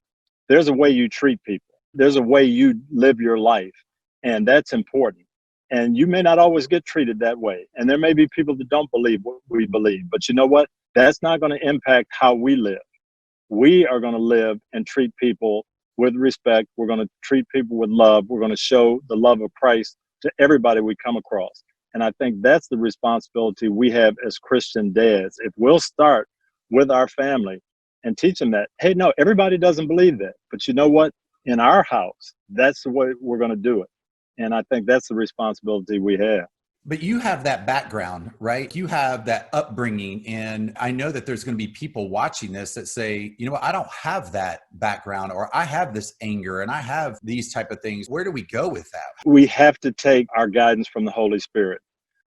[SPEAKER 6] there's a way you treat people. There's a way you live your life. And that's important. And you may not always get treated that way. And there may be people that don't believe what we believe. But you know what? That's not going to impact how we live. We are going to live and treat people with respect. We're going to treat people with love. We're going to show the love of Christ to everybody we come across. And I think that's the responsibility we have as Christian dads. If we'll start with our family and teach them that, hey, no, everybody doesn't believe that. But you know what? In our house, that's the way we're going to do it. And I think that's the responsibility we have.
[SPEAKER 1] But you have that background, right? You have that upbringing. And I know that there's going to be people watching this that say, you know what, I don't have that background, or I have this anger and I have these type of things. Where do we go with that?
[SPEAKER 6] We have to take our guidance from the Holy Spirit.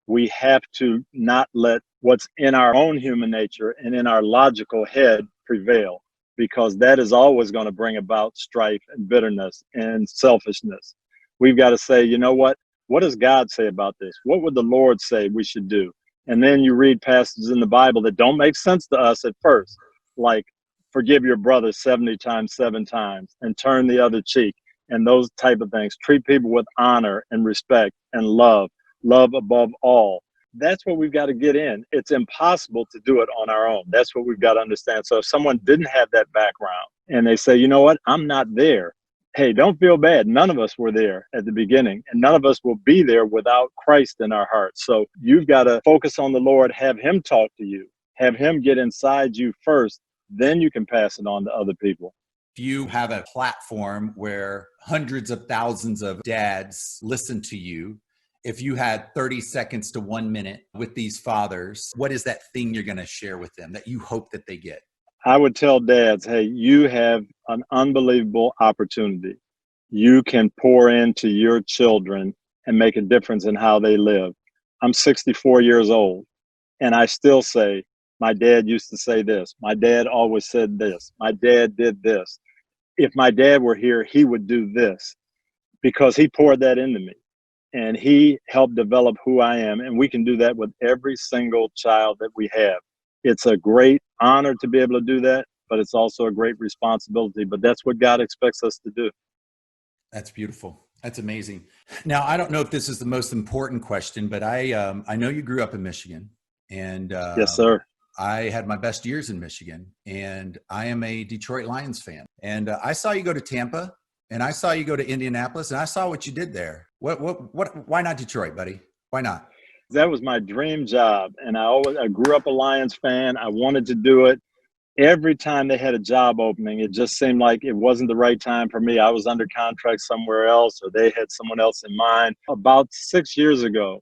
[SPEAKER 6] We have to not let what's in our own human nature and in our logical head prevail, because that is always going to bring about strife and bitterness and selfishness. We've got to say, you know what does God say about this? What would the Lord say we should do? And then you read passages in the Bible that don't make sense to us at first, like forgive your brother 70 times, 7 times, and turn the other cheek, and those type of things. Treat people with honor and respect and love above all. That's what we've got to get in. It's impossible to do it on our own. That's what we've got to understand. So if someone didn't have that background and they say, you know what, I'm not there. Hey, don't feel bad. None of us were there at the beginning, and none of us will be there without Christ in our hearts. So you've got to focus on the Lord, have him talk to you, have him get inside you first, then you can pass it on to other people.
[SPEAKER 1] If you have a platform where hundreds of thousands of dads listen to you, if you had 30 seconds to 1 minute with these fathers, what is that thing you're going to share with them that you hope that they get?
[SPEAKER 6] I would tell dads, hey, you have an unbelievable opportunity. You can pour into your children and make a difference in how they live. I'm 64 years old, and I still say, my dad used to say this. My dad always said this. My dad did this. If my dad were here, he would do this, because he poured that into me. And he helped develop who I am. And we can do that with every single child that we have. It's a great honor to be able to do that, but it's also a great responsibility. But that's what God expects us to do.
[SPEAKER 1] That's beautiful. That's amazing. Now, I don't know if this is the most important question, but I know you grew up in Michigan. And
[SPEAKER 6] yes, sir.
[SPEAKER 1] I had my best years in Michigan, and I am a Detroit Lions fan. And I saw you go to Tampa, and I saw you go to Indianapolis, and I saw what you did there. Why not Detroit, buddy? Why not?
[SPEAKER 6] That was my dream job. And I grew up a Lions fan. I wanted to do it. Every time they had a job opening, it just seemed like it wasn't the right time for me. I was under contract somewhere else, or they had someone else in mind. About 6 years ago,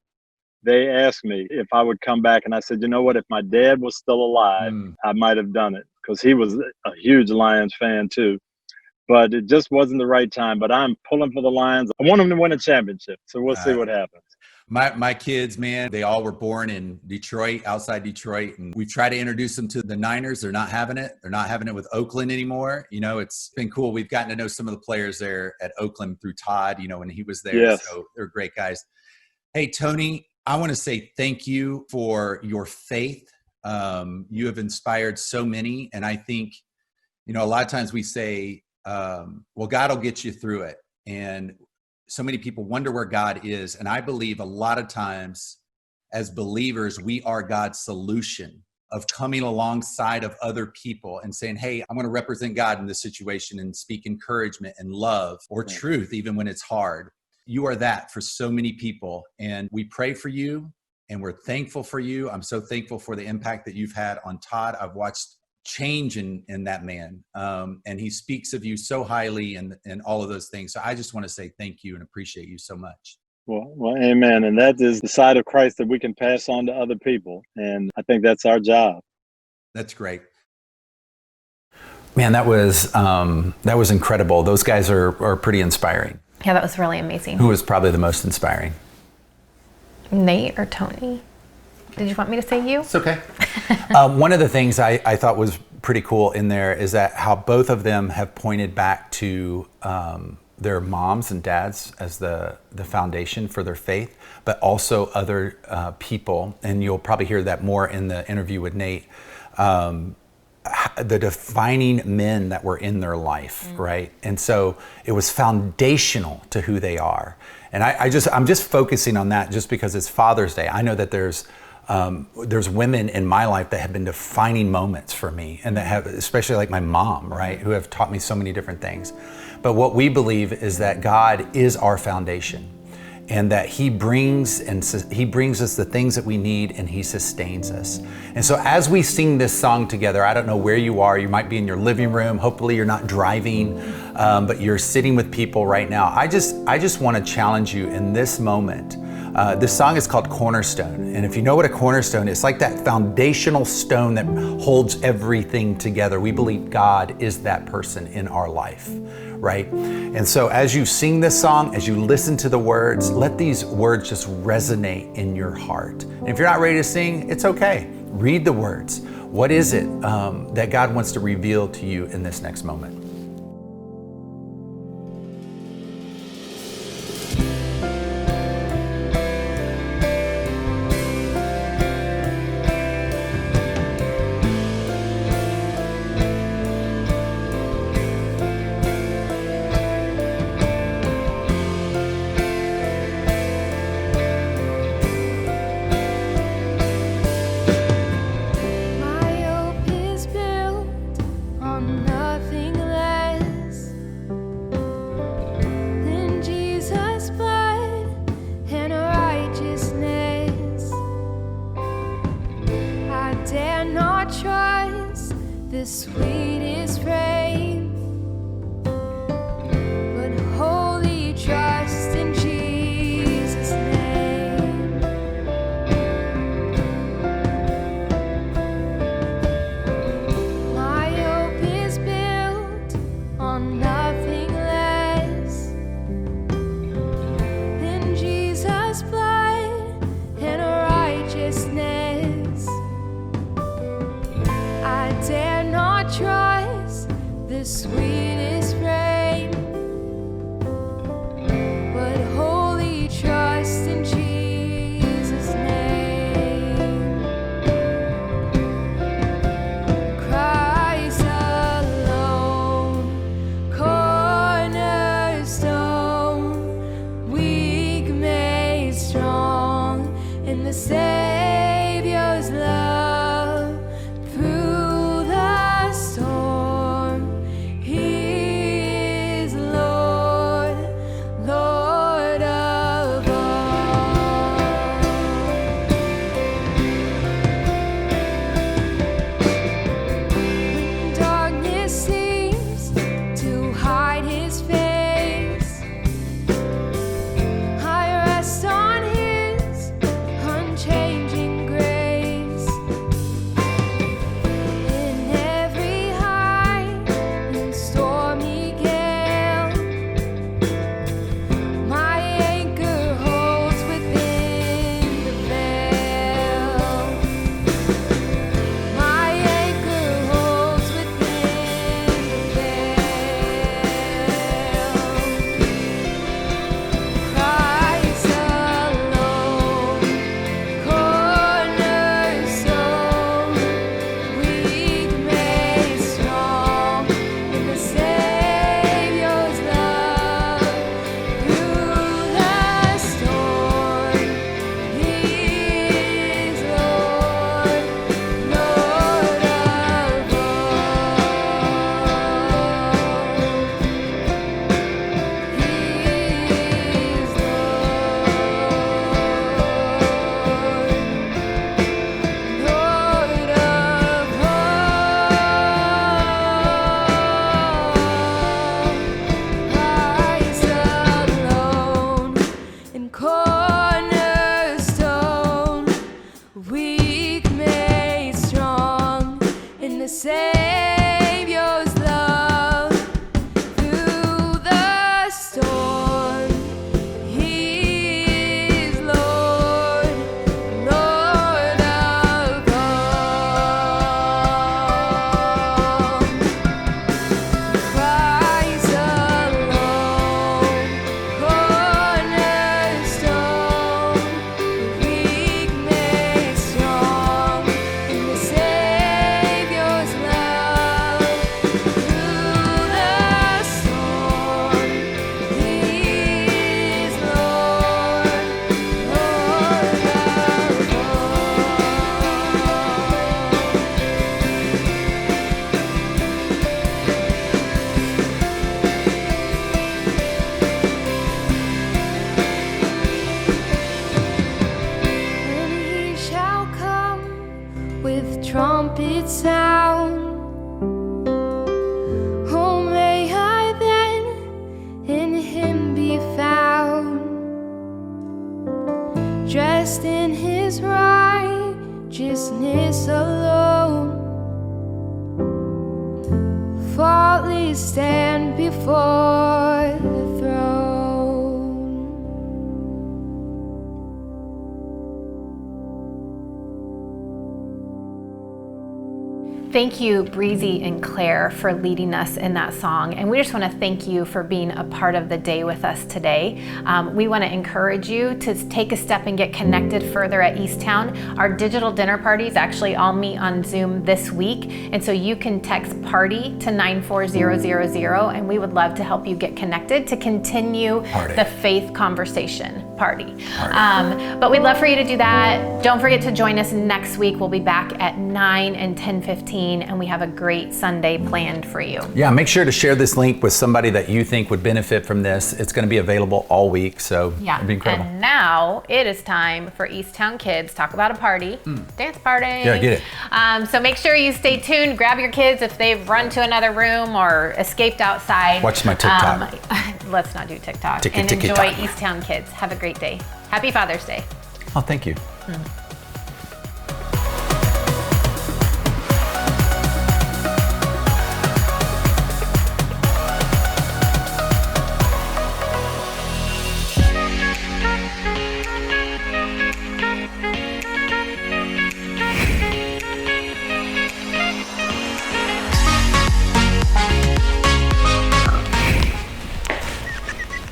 [SPEAKER 6] they asked me if I would come back. And I said, you know what, if my dad was still alive, I might have done it, because he was a huge Lions fan too. But it just wasn't the right time. But I'm pulling for the Lions. I want them to win a championship. So we'll see what happens.
[SPEAKER 1] My kids, man, they all were born in Detroit, outside Detroit. And we try to introduce them to the Niners. They're not having it. They're not having it with Oakland anymore. You know, it's been cool. We've gotten to know some of the players there at Oakland through Todd, you know, when he was there.
[SPEAKER 6] Yes.
[SPEAKER 1] So they're great guys. Hey, Tony, I want to say thank you for your faith. You have inspired so many. And I think, you know, a lot of times we say, well, God will get you through it. And so many people wonder where God is. And I believe a lot of times as believers, we are God's solution of coming alongside of other people and saying, hey, I'm going to represent God in this situation and speak encouragement and love or truth, even when it's hard. You are that for so many people. And we pray for you and we're thankful for you. I'm so thankful for the impact that you've had on Todd. I've watched change in that man. And he speaks of you so highly and all of those things. So I just want to say thank you and appreciate you so much.
[SPEAKER 6] Well, amen. And that is the side of Christ that we can pass on to other people. And I think that's our job.
[SPEAKER 1] That's great. Man, that was incredible. Those guys are pretty inspiring.
[SPEAKER 2] Yeah, that was really amazing.
[SPEAKER 1] Who was probably the most inspiring?
[SPEAKER 2] Nate or Tony? Did you want me to say you?
[SPEAKER 1] It's okay. One of the things I thought was pretty cool in there is that how both of them have pointed back to their moms and dads as the foundation for their faith, but also other people. And you'll probably hear that more in the interview with Nate. the defining men that were in their life, right? And so it was foundational to who they are. And I'm just focusing on that just because it's Father's Day. I know that there's women in my life that have been defining moments for me, and that have, especially like my mom, right, who have taught me so many different things. But what we believe is that God is our foundation, and that He brings us the things that we need, and He sustains us. And so as we sing this song together, I don't know where you are. You might be in your living room. Hopefully you're not driving, but you're sitting with people right now. I just want to challenge you in this moment. This song is called Cornerstone. And if you know what a cornerstone is, it's like that foundational stone that holds everything together. We believe God is that person in our life, right? And so as you sing this song, as you listen to the words, let these words just resonate in your heart. And if you're not ready to sing, it's okay. Read the words. What is it that God wants to reveal to you in this next moment?
[SPEAKER 3] righteousness alone. Faultless stand before the throne.
[SPEAKER 2] Thank you, Breezy and Claire, for leading us in that song. And we just want to thank you for being a part of the day with us today. We want to encourage you to take a step and get connected further at Eastown. Our digital dinner parties actually all meet on Zoom this week. And so you can text PARTY to 94000, and we would love to help you get connected to continue the faith conversation. Party. But we'd love for you to do that. Don't forget to join us next week. We'll be back at 9 and 10:15, and we have a great Sunday planned for you.
[SPEAKER 1] Yeah, make sure to share this link with somebody that you think would benefit from this. It's going to be available all week, so it'll be incredible.
[SPEAKER 2] And now it is time for Eastown Kids Talk About a Party. Dance party.
[SPEAKER 1] Yeah, get it.
[SPEAKER 2] So make sure you stay tuned. Grab your kids if they've run to another room or escaped outside.
[SPEAKER 1] Watch my TikTok.
[SPEAKER 2] Let's not do TikTok.
[SPEAKER 1] Enjoy
[SPEAKER 2] Eastown Kids. Have a great day. Happy Father's Day.
[SPEAKER 1] Oh, thank you.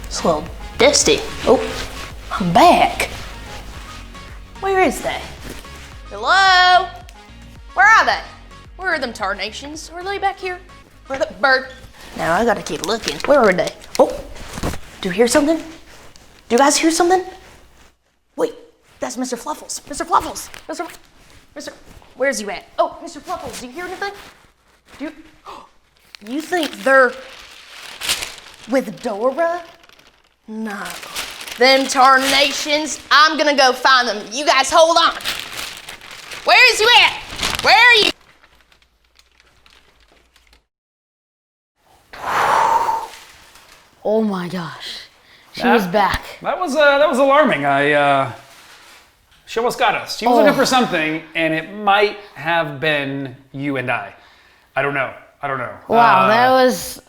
[SPEAKER 7] It's a little dusty. Oh, I'm back. Where is they? Hello? Where are they? Where are them tarnations? Are they back here? Where the bird? Now I gotta keep looking. Where are they? Oh, do you hear something? Do you guys hear something? Wait, that's Mr. Fluffles. Mr. Fluffles. Mr. Where's you at? Oh, Mr. Fluffles, do you hear anything? Do you think they're with Dora? No. Them tarnations, I'm gonna go find them. You guys hold on. Where is you at? Where are you? Oh my gosh. She was back.
[SPEAKER 8] That was alarming. She almost got us. She was looking for something, and it might have been you and I. I don't know.
[SPEAKER 7] Wow, that was...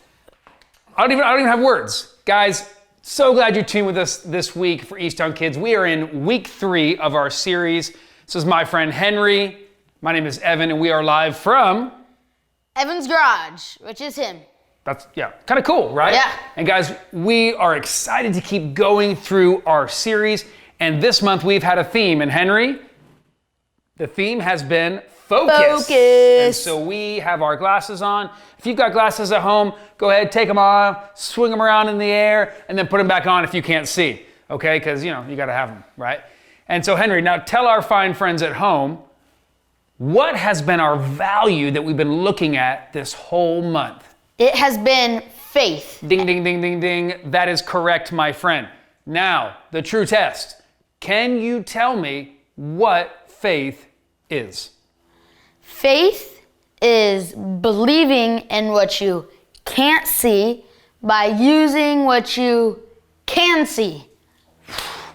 [SPEAKER 8] I don't even have words. Guys, so glad you tuned with us this week for Eastown Kids. We are in week 3 of our series. This is my friend Henry. My name is Evan, and we are live from...
[SPEAKER 7] Evan's garage, which is him.
[SPEAKER 8] That's, kind of cool, right?
[SPEAKER 7] Yeah.
[SPEAKER 8] And guys, we are excited to keep going through our series. And this month we've had a theme. And Henry, the theme has been focus. And so we have our glasses on. If you've got glasses at home, go ahead, take them off, swing them around in the air, and then put them back on if you can't see. Okay? Because, you got to have them, right? And so Henry, now tell our fine friends at home, what has been our value that we've been looking at this whole month?
[SPEAKER 7] It has been faith.
[SPEAKER 8] Ding, ding, ding, ding, ding. That is correct, my friend. Now, the true test. Can you tell me what faith is?
[SPEAKER 7] Faith is believing in what you can't see by using what you can see.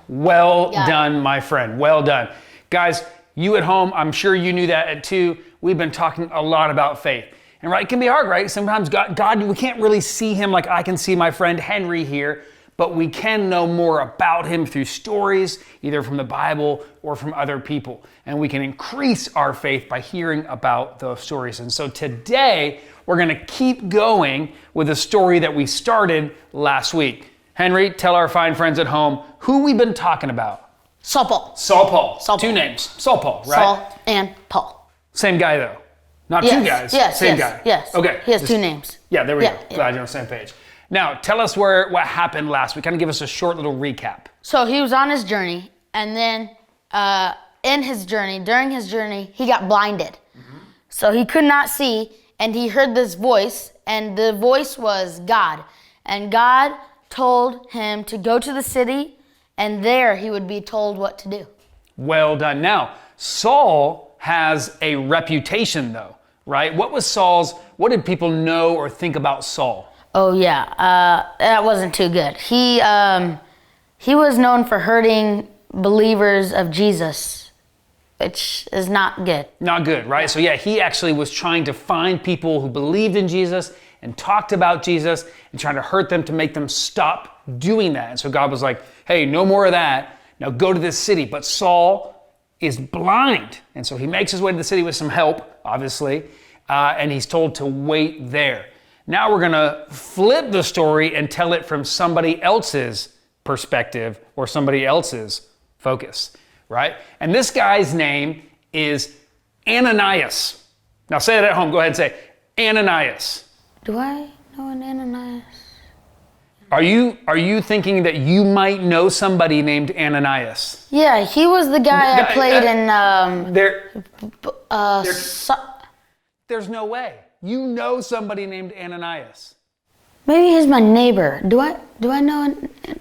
[SPEAKER 8] Well done, my friend. Well done. Guys, you at home, I'm sure you knew that at 2. We've been talking a lot about faith. And right, it can be hard, right? Sometimes God, we can't really see him like I can see my friend Henry here, but we can know more about him through stories, either from the Bible or from other people. And we can increase our faith by hearing about those stories. And so today, we're gonna keep going with a story that we started last week. Henry, tell our fine friends at home who we've been talking about.
[SPEAKER 7] Saul Paul.
[SPEAKER 8] Saul Paul.
[SPEAKER 7] Saul
[SPEAKER 8] 2
[SPEAKER 7] Paul.
[SPEAKER 8] names. Saul Paul, right?
[SPEAKER 7] Saul and Paul.
[SPEAKER 8] Same guy though. Not 2 guys. Same guy.
[SPEAKER 7] Yes.
[SPEAKER 8] Okay.
[SPEAKER 7] He has 2 names.
[SPEAKER 8] Yeah, there we go.
[SPEAKER 7] Yeah.
[SPEAKER 8] Glad you're on the same page. Now, tell us what happened last week. Kind of give us a short little recap.
[SPEAKER 7] So he was on his journey, and then during his journey, he got blinded. Mm-hmm. So he could not see, and he heard this voice, and the voice was God. And God told him to go to the city, and there he would be told what to do. Well
[SPEAKER 8] done. Now, Saul has a reputation though, right? What did people know or think about Saul?
[SPEAKER 7] Oh yeah, that wasn't too good. He was known for hurting believers of Jesus. which is not good.
[SPEAKER 8] Not good, right? So yeah, he actually was trying to find people who believed in Jesus and talked about Jesus and trying to hurt them to make them stop doing that. And so God was like, hey, no more of that. Now go to this city. But Saul is blind. And so he makes his way to the city with some help, obviously, and he's told to wait there. Now we're gonna flip the story and tell it from somebody else's perspective or somebody else's focus, right? And this guy's name is Ananias. Now say it at home. Go ahead and say Ananias.
[SPEAKER 7] Do I know an Ananias?
[SPEAKER 8] Are you thinking that you might know somebody named Ananias?
[SPEAKER 7] Yeah, he was the guy I played in.
[SPEAKER 8] There's no way. You know somebody named Ananias.
[SPEAKER 7] Maybe he's my neighbor. Do I know?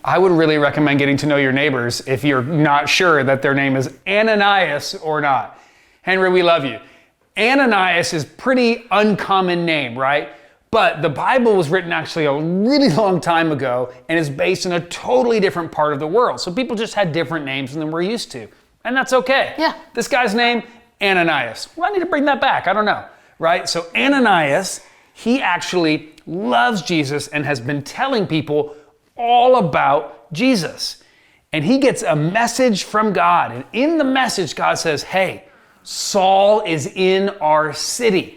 [SPEAKER 8] I would really recommend getting to know your neighbors if you're not sure that their name is Ananias or not. Henry, we love you. Ananias is pretty uncommon name, right? But the Bible was written actually a really long time ago and is based in a totally different part of the world. So people just had different names than we're used to. And that's okay.
[SPEAKER 7] Yeah.
[SPEAKER 8] This guy's name, Ananias. Well, I need to bring that back. I don't know, right? So Ananias, he actually loves Jesus and has been telling people all about Jesus. And he gets a message from God. And in the message, God says, hey, Saul is in our city.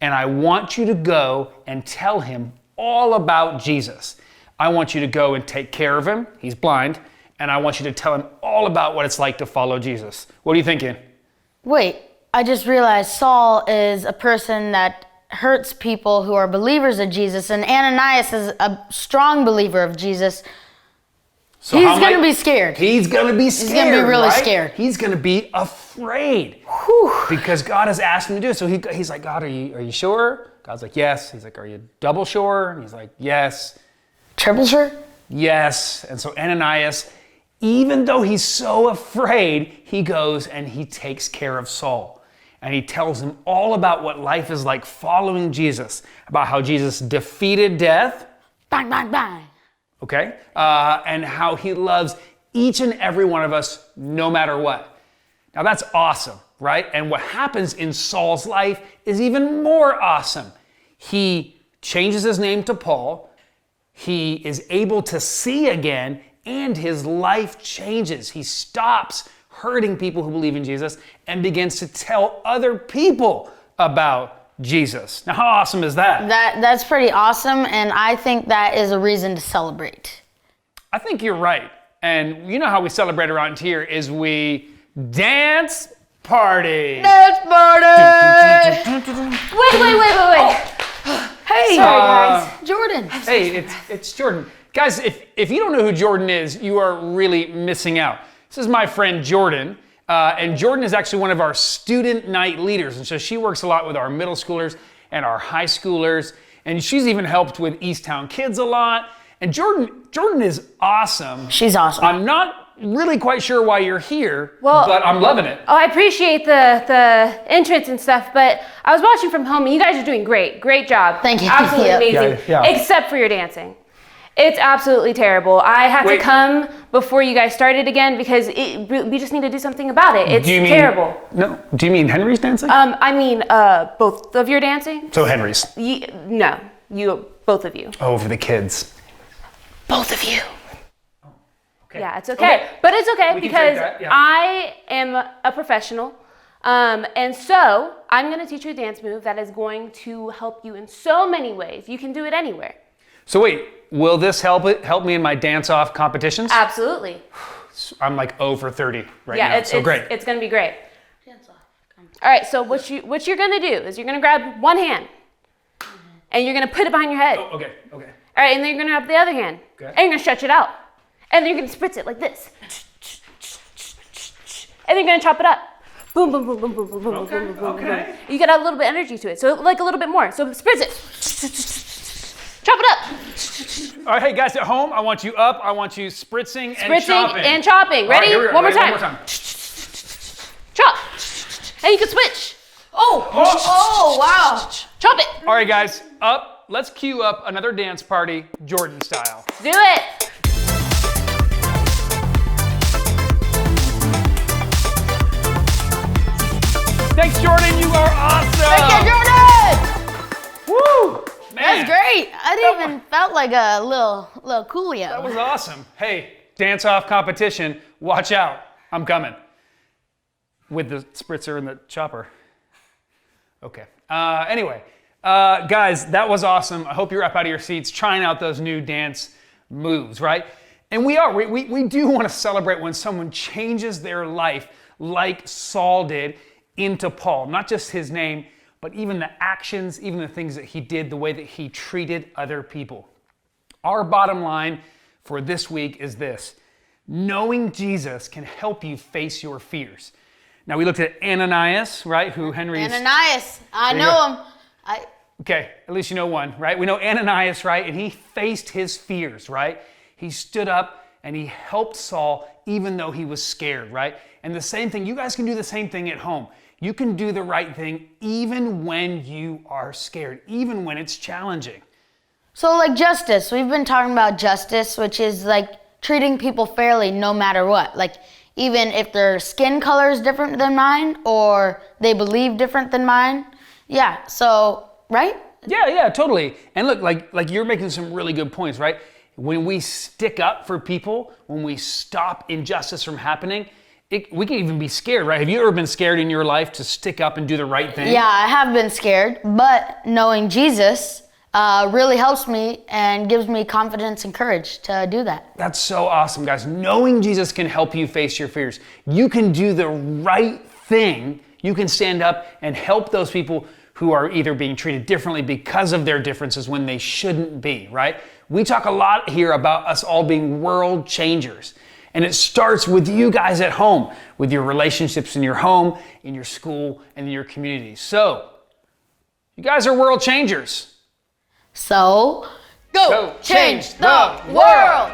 [SPEAKER 8] And I want you to go and tell him all about Jesus. I want you to go and take care of him. He's blind. And I want you to tell him all about what it's like to follow Jesus. What are you thinking?
[SPEAKER 7] Wait, I just realized Saul is a person that hurts people who are believers of Jesus, and Ananias is a strong believer of Jesus. So he's going to be scared.
[SPEAKER 8] He's going to be scared.
[SPEAKER 7] He's going to be really
[SPEAKER 8] right?
[SPEAKER 7] scared.
[SPEAKER 8] He's going to be afraid.
[SPEAKER 7] Whew.
[SPEAKER 8] Because God has asked him to do it. So he's like, God, are you sure? God's like, yes. He's like, are you double sure? And he's like, yes.
[SPEAKER 7] Triple sure?
[SPEAKER 8] Yes. And so Ananias, even though he's so afraid, he goes and he takes care of Saul. And he tells him all about what life is like following Jesus, about how Jesus defeated death.
[SPEAKER 7] Bang, bang, bang.
[SPEAKER 8] Okay? And how he loves each and every one of us no matter what. Now that's awesome, right? And what happens in Saul's life is even more awesome. He changes his name to Paul. He is able to see again, and his life changes. He stops hurting people who believe in Jesus and begins to tell other people about Jesus. Now, how awesome is that?
[SPEAKER 7] That's pretty awesome, and I think that is a reason to celebrate.
[SPEAKER 8] I think you're right. And you know how we celebrate around here is we dance party.
[SPEAKER 7] Dance party!
[SPEAKER 2] Wait.
[SPEAKER 7] Hey,
[SPEAKER 2] Sorry, guys.
[SPEAKER 7] Jordan.
[SPEAKER 8] Hey, it's Jordan. Guys, if you don't know who Jordan is, you are really missing out. This is my friend Jordan. And Jordan is actually one of our student night leaders. And so she works a lot with our middle schoolers and our high schoolers. And she's even helped with Eastown kids a lot. And Jordan is awesome.
[SPEAKER 7] She's awesome.
[SPEAKER 8] I'm not really quite sure why you're here, but I'm loving it.
[SPEAKER 9] Oh, I appreciate the entrance and stuff, but I was watching from home and you guys are doing great. Great job.
[SPEAKER 7] Thank you.
[SPEAKER 9] Absolutely
[SPEAKER 7] Yeah.
[SPEAKER 9] amazing.
[SPEAKER 8] Yeah.
[SPEAKER 9] Except for your dancing. It's absolutely terrible. I have to come before you guys started again because we just need to do something about it. It's terrible.
[SPEAKER 8] No. Do you mean Henry's dancing?
[SPEAKER 9] I mean both of your dancing.
[SPEAKER 8] So Henry's.
[SPEAKER 9] No, both of you.
[SPEAKER 8] Oh, for the kids.
[SPEAKER 9] Both of you.
[SPEAKER 8] Okay.
[SPEAKER 9] Yeah, it's okay. But it's okay
[SPEAKER 8] We can
[SPEAKER 9] because
[SPEAKER 8] take that, yeah.
[SPEAKER 9] I am a professional. And so I'm going to teach you a dance move that is going to help you in so many ways. You can do it anywhere.
[SPEAKER 8] So wait, will this help me in my dance-off competitions?
[SPEAKER 9] Absolutely.
[SPEAKER 8] I'm like 0 for 30 right
[SPEAKER 9] Yeah,
[SPEAKER 8] now.
[SPEAKER 9] it's
[SPEAKER 8] great.
[SPEAKER 9] It's going to be great. All right, so what you're going to do is you're going to grab one hand and you're going to put it behind your head.
[SPEAKER 8] Oh, okay.
[SPEAKER 9] All right, and then you're going to grab the other hand
[SPEAKER 8] Okay.
[SPEAKER 9] and you're going to stretch it out. And then you're going to spritz it like this. And then you're going to chop it up. Boom, boom, boom, boom, boom, boom, boom,
[SPEAKER 8] Okay,
[SPEAKER 9] boom, boom, boom,
[SPEAKER 8] okay.
[SPEAKER 9] boom. You got a little bit of energy to it. So like a little bit more. So spritz it. Chop it up.
[SPEAKER 8] All right, hey guys at home, I want you up. I want you spritzing and chopping.
[SPEAKER 9] And chopping.
[SPEAKER 8] All right,
[SPEAKER 9] Ready?
[SPEAKER 8] here we go.
[SPEAKER 9] One more
[SPEAKER 8] Ready?
[SPEAKER 9] time.
[SPEAKER 8] One more time.
[SPEAKER 9] Chop. And you can switch.
[SPEAKER 7] Oh, wow.
[SPEAKER 9] Chop it.
[SPEAKER 8] All right, guys, up. Let's cue up another dance party, Jordan style.
[SPEAKER 9] Do it.
[SPEAKER 7] I even felt like a little Coolio.
[SPEAKER 8] That was awesome. Hey, dance-off competition, watch out. I'm coming. With the spritzer and the chopper. Okay. Anyway, guys, that was awesome. I hope you're up out of your seats trying out those new dance moves, right? And we do want to celebrate when someone changes their life like Saul did into Paul. Not just his name, but even the actions, even the things that he did, the way that he treated other people. Our bottom line for this week is this: knowing Jesus can help you face your fears. Now, we looked at Ananias, right? Who Henry's...
[SPEAKER 7] Ananias, I know him.
[SPEAKER 8] Okay, at least you know one, right? We know Ananias, right? And he faced his fears, right? He stood up and he helped Saul even though he was scared, right? And the same thing, you guys can do the same thing at home. You can do the right thing even when you are scared, even when it's challenging.
[SPEAKER 7] So like justice, we've been talking about justice, which is like treating people fairly no matter what. Like even if their skin color is different than mine or they believe different than mine. Yeah, so, right?
[SPEAKER 8] Yeah, totally. And look, like you're making some really good points, right? When we stick up for people, when we stop injustice from happening, we can even be scared, right? Have you ever been scared in your life to stick up and do the right thing?
[SPEAKER 7] Yeah, I have been scared, but knowing Jesus really helps me and gives me confidence and courage to do that.
[SPEAKER 8] That's so awesome, guys. Knowing Jesus can help you face your fears. You can do the right thing. You can stand up and help those people who are either being treated differently because of their differences when they shouldn't be, right? We talk a lot here about us all being world changers. And it starts with you guys at home, with your relationships in your home, in your school, and in your community. So, you guys are world changers.
[SPEAKER 7] So, go change the world!